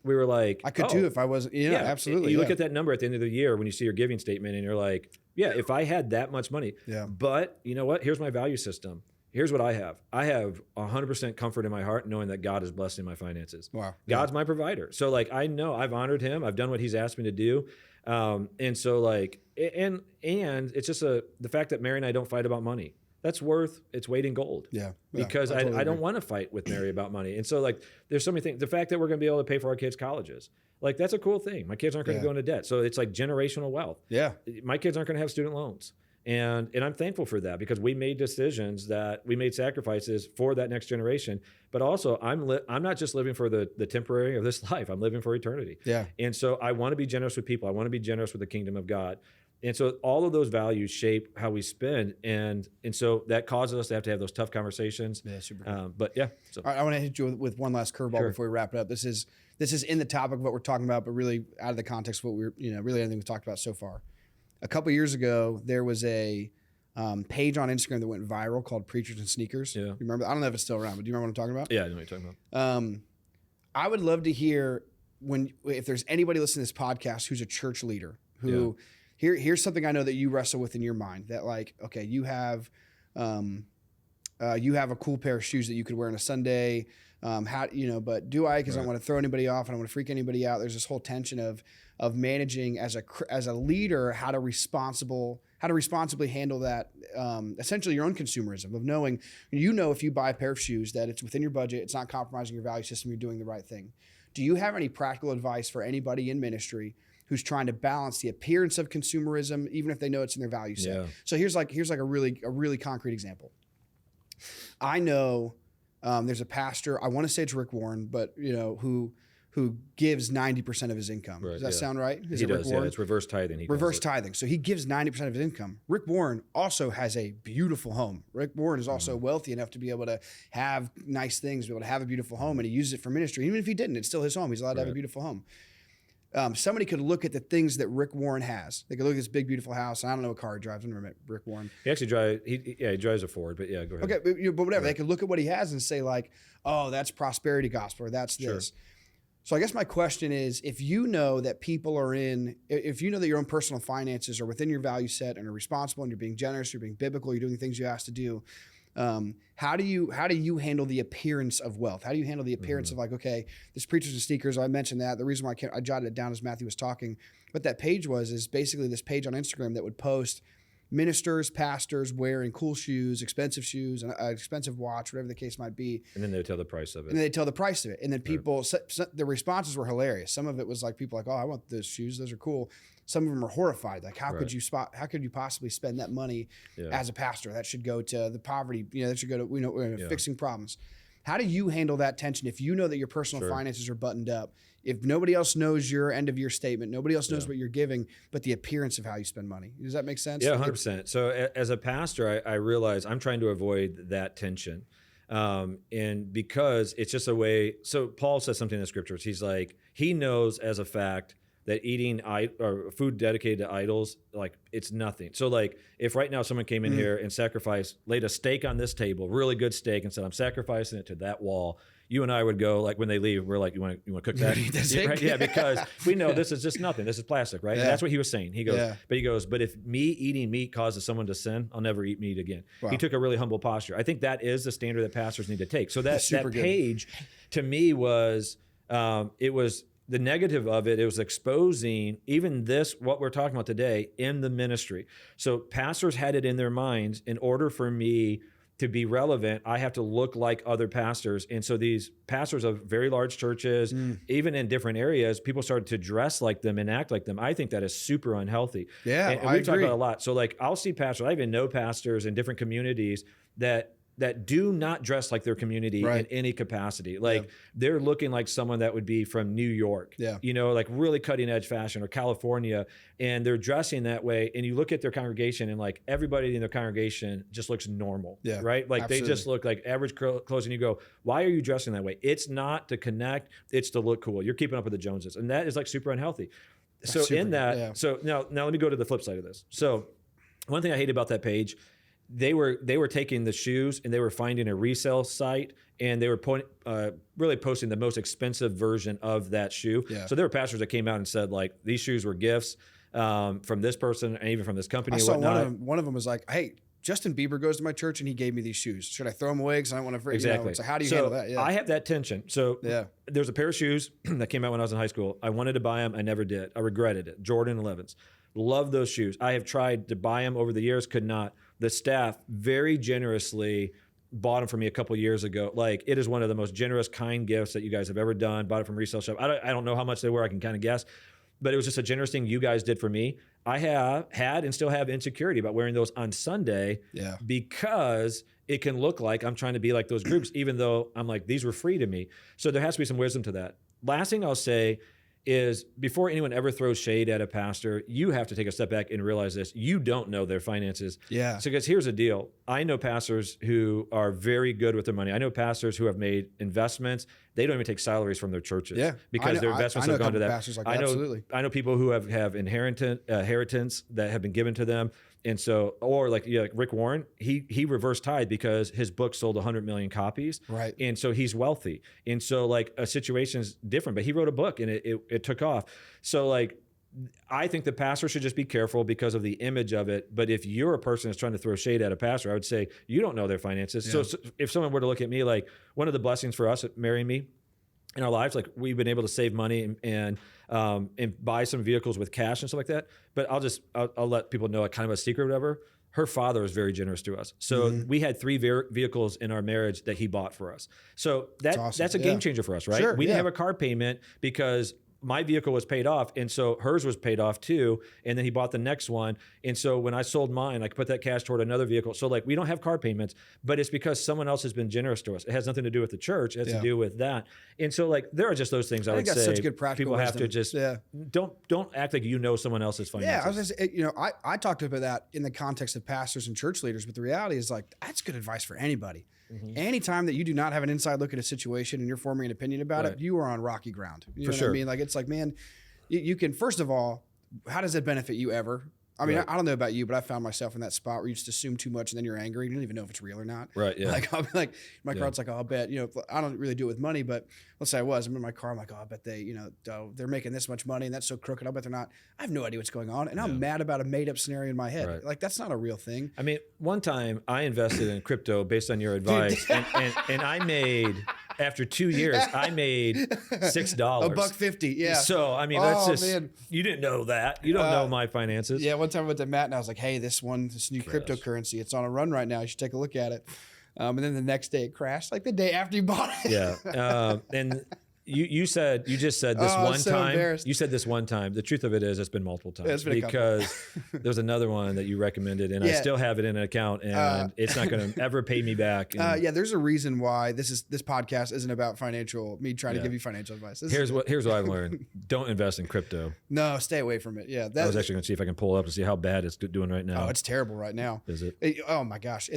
We were like, I could too if I wasn't. Absolutely. You look at that number at the end of the year when you see your giving statement, and you're like, yeah, if I had that much money. Yeah. But you know what? Here's my value system. Here's what I have. I have 100% comfort in my heart knowing that God is blessing my finances. Wow. God's my provider. So like I know I've honored him. I've done what he's asked me to do. And so like and it's just the fact that Mary and I don't fight about money. That's worth its weight in gold. Yeah. Because I don't want to fight with Mary about money. And so like there's so many things. The fact that we're going to be able to pay for our kids' colleges. Like that's a cool thing. My kids aren't going to go into debt. So it's like generational wealth. Yeah. My kids aren't going to have student loans. And I'm thankful for that because we made decisions that we made sacrifices for that next generation. But also I'm not just living for the temporary of this life. I'm living for eternity. Yeah. And so I want to be generous with people. I want to be generous with the kingdom of God. And so all of those values shape how we spend. And so that causes us to have those tough conversations. Yeah, super cool. But yeah. So. All right, I want to hit you with one last curveball before we wrap it up. This is in the topic of what we're talking about, but really out of the context of what we're, really anything we've talked about so far. A couple years ago, there was a page on Instagram that went viral called Preachers and Sneakers. Yeah. You remember? I don't know if it's still around, but do you remember what I'm talking about? Yeah, I know what you're talking about. I would love to hear if there's anybody listening to this podcast who's a church leader who here's something I know that you wrestle with in your mind that like, okay, you have a cool pair of shoes that you could wear on a Sunday. But do I? Because I don't want to throw anybody off. I don't want to freak anybody out. There's this whole tension of managing as a leader how to responsibly handle that. Essentially, your own consumerism of knowing, if you buy a pair of shoes that it's within your budget, it's not compromising your value system, you're doing the right thing. Do you have any practical advice for anybody in ministry who's trying to balance the appearance of consumerism, even if they know it's in their value set? Yeah. So here's a really concrete example. I know. There's a pastor, I want to say it's Rick Warren, but who gives 90% of his income. Right, does that sound right? He does, yeah. It's reverse tithing. Reverse tithing. So he gives 90% of his income. Rick Warren also has a beautiful home. Rick Warren is also wealthy enough to be able to have nice things, be able to have a beautiful home, and he uses it for ministry. Even if he didn't, it's still his home. He's allowed to have a beautiful home. Somebody could look at the things that Rick Warren has. They could look at this big, beautiful house. And I don't know what car he drives. I've never met Rick Warren. He actually drives. He drives a Ford. But yeah, go ahead. Okay, but whatever. Right. They could look at what he has and say like, "Oh, that's prosperity gospel," or "That's this." So I guess my question is, if you know that if you know that your own personal finances are within your value set and are responsible, and you're being generous, you're being biblical, you're doing the things you asked to do. How do you handle the appearance of wealth? How do you handle the appearance of like, okay, this Preachers and Sneakers, I mentioned that. The reason why I jotted it down as Matthew was talking, what that page is basically this page on Instagram that would post ministers, pastors wearing cool shoes, an expensive watch, whatever the case might be. And then they tell the price of it. And then people, the responses were hilarious. Some of it was like people like, oh, I want those shoes. Those are cool. Some of them are horrified. Like, how could you possibly spend that money as a pastor? That should go to the poverty, that should go to, fixing problems. How do you handle that tension if you know that your personal finances are buttoned up? If nobody else knows your end of year statement, nobody else knows what you're giving, but the appearance of how you spend money. Does that make sense? Yeah, 100%. So as a pastor, I realize I'm trying to avoid that tension. And because it's just a way, so Paul says something in the scriptures. He's like, he knows as a fact that eating or food dedicated to idols, like it's nothing. So like if right now someone came in here and laid a steak on this table, really good steak, and said, I'm sacrificing it to that wall, you and I would go, like when they leave, we're like, you want to cook that? Right? Yeah, because we know this is just nothing. This is plastic, right? Yeah. And that's what he was saying. He goes, but if me eating meat causes someone to sin, I'll never eat meat again. Wow. He took a really humble posture. I think that is the standard that pastors need to take. So that page to me was, it was the negative of it. It was exposing even what we're talking about today in the ministry. So pastors had it in their minds, in order for me to be relevant, I have to look like other pastors. And so these pastors of very large churches, even in different areas, people started to dress like them and act like them. I think that is super unhealthy. Yeah, and I we've talked agree. about it a lot. So like I'll see pastors, I even know pastors in different communities that do not dress like their community in any capacity. Like they're looking like someone that would be from New York, like really cutting edge fashion, or California, and they're dressing that way. And you look at their congregation and like everybody in their congregation just looks normal, right? Like they just look like average clothes, and you go, why are you dressing that way? It's not to connect, it's to look cool. You're keeping up with the Joneses. And that is like super unhealthy. So so now let me go to the flip side of this. So one thing I hate about that page, they were taking the shoes and they were finding a resale site, and they were really posting the most expensive version of that shoe. So there were pastors that came out and said like these shoes were gifts from this person and even from this company. I and saw whatnot. one of them was like, hey, Justin Bieber goes to my church and he gave me these shoes. Should I throw them away? Because I don't want to. Exactly. So how do you handle that? I have that tension. So there's a pair of shoes that came out when I was in high school. I wanted to buy them. I never did. I regretted it. Jordan 11s. Love those shoes. I have tried to buy them over the years. Could not. The staff very generously bought them for me a couple years ago. Like it is one of the most generous, kind gifts that you guys have ever done. Bought it from resale shop. I don't know how much they were. I can kind of guess, but it was just a generous thing you guys did for me. I have had and still have insecurity about wearing those on Sunday because it can look like I'm trying to be like those groups, even though I'm like, these were free to me. So there has to be some wisdom to that. Last thing I'll say is before anyone ever throws shade at a pastor, you have to take a step back and realize this. You don't know their finances. So because here's the deal. I know pastors who are very good with their money. I know pastors who have made investments. They don't even take salaries from their churches because their investments have gone to that. I know people who have inheritance that have been given to them. And so, or like Rick Warren, he reversed tithe because his book sold 100 million copies. Right. And so he's wealthy. And so like a situation's different, but he wrote a book and it took off. So like, I think the pastor should just be careful because of the image of it. But if you're a person that's trying to throw shade at a pastor, I would say you don't know their finances. So if someone were to look at me, like one of the blessings for us at marrying me in our lives, like we've been able to save money and buy some vehicles with cash and stuff like that. But I'll let people know, like kind of a secret or whatever. Her father was very generous to us. So we had 3 vehicles in our marriage that he bought for us. So that's a game changer for us, right? We didn't have a car payment because my vehicle was paid off, and so hers was paid off too, and then he bought the next one. And so when I sold mine, I could put that cash toward another vehicle. So like we don't have car payments, but it's because someone else has been generous to us. It has nothing to do with the church. It has to do with that. And so like there are just those things I would say such good practical people have wisdom. to just don't act like you know someone else's finances. Yeah, I was just, I talked about that in the context of pastors and church leaders, but the reality is like that's good advice for anybody. Anytime that you do not have an inside look at a situation and you're forming an opinion about it, you are on rocky ground. You know what I mean? Like it's like, man, you can, first of all, how does it benefit you ever? I mean, I don't know about you, but I found myself in that spot where you just assume too much and then you're angry. You don't even know if it's real or not. Right. Yeah. Like I'll be like, my crowd's like, oh, I'll bet, I don't really do it with money, but let's say I'm in my car. I'm like, oh, I bet they, they're making this much money and that's so crooked. I bet they're not. I have no idea what's going on. And I'm mad about a made up scenario in my head. Right. Like that's not a real thing. I mean, one time I invested in crypto based on your advice and I made, after 2 years, I made $6. $1.50. Yeah. So, I mean, that's just, you didn't know that. You don't know my finances. Yeah. One time I went to Matt and I was like, hey, this new cryptocurrency, it's on a run right now. You should take a look at it. And then the next day it crashed, like the day after you bought it. Yeah. And you just said this one time. You said this one time. The truth of it is, it's been multiple times. It's been because there's another one that you recommended, and I still have it in an account, and it's not going to ever pay me back. There's a reason why this podcast isn't about me trying to give you financial advice. Here's what I've learned: don't invest in crypto. No, stay away from it. Yeah, I was actually going to see if I can pull it up to see how bad it's doing right now. Oh, it's terrible right now. Is it? Oh my gosh!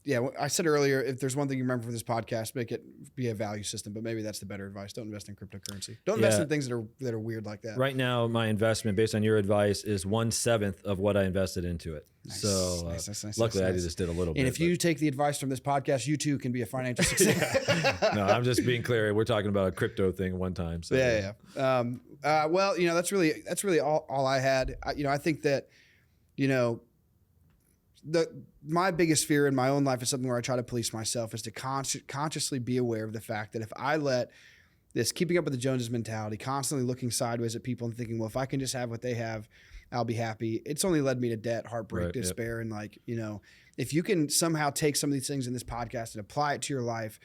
Yeah, I said earlier, if there's one thing you remember from this podcast, make it be a value system. But maybe that's the better advice. Don't invest in cryptocurrency. Don't invest in things that are weird like that. Right now, my investment, based on your advice, is 1/7 of what I invested into it. Nice. So luckily, I just did a little bit. And if you take the advice from this podcast, you too can be a financial success. No, I'm just being clear. We're talking about a crypto thing one time. So. Yeah. Well, that's really all I had. I think that, my biggest fear in my own life is something where I try to police myself is to consciously be aware of the fact that if I let this keeping up with the Joneses mentality, constantly looking sideways at people and thinking, well, if I can just have what they have, I'll be happy. It's only led me to debt, heartbreak, Right, yep. despair. And like, you know, if you can somehow take some of these things in this podcast and apply it to your life,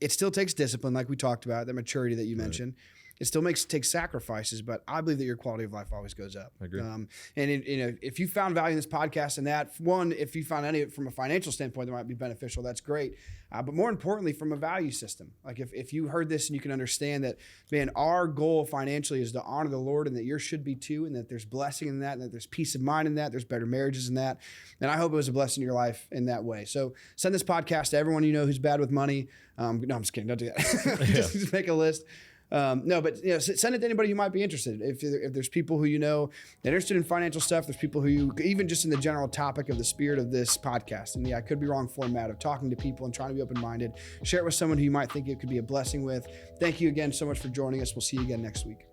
it still takes discipline, like we talked about, the maturity that you mentioned. It still takes sacrifices, but I believe that your quality of life always goes up. I agree. You know, if you found value in this podcast and that, one, if you found any of it from a financial standpoint that might be beneficial, that's great. But more importantly, from a value system, like if you heard this and you can understand that, man, our goal financially is to honor the Lord, and that yours should be too, and that there's blessing in that, and that there's peace of mind in that, there's better marriages in that, then I hope it was a blessing in your life in that way. So send this podcast to everyone you know who's bad with money. No, I'm just kidding. Don't do that. Just make a list. No, but you know, send it to anybody who might be interested. If there's people who you know that are interested in financial stuff, there's people who you, even just in the general topic of the spirit of this podcast, and I could be wrong format of talking to people and trying to be open-minded, share it with someone who you might think it could be a blessing with. Thank you again so much for joining us. We'll see you again next week.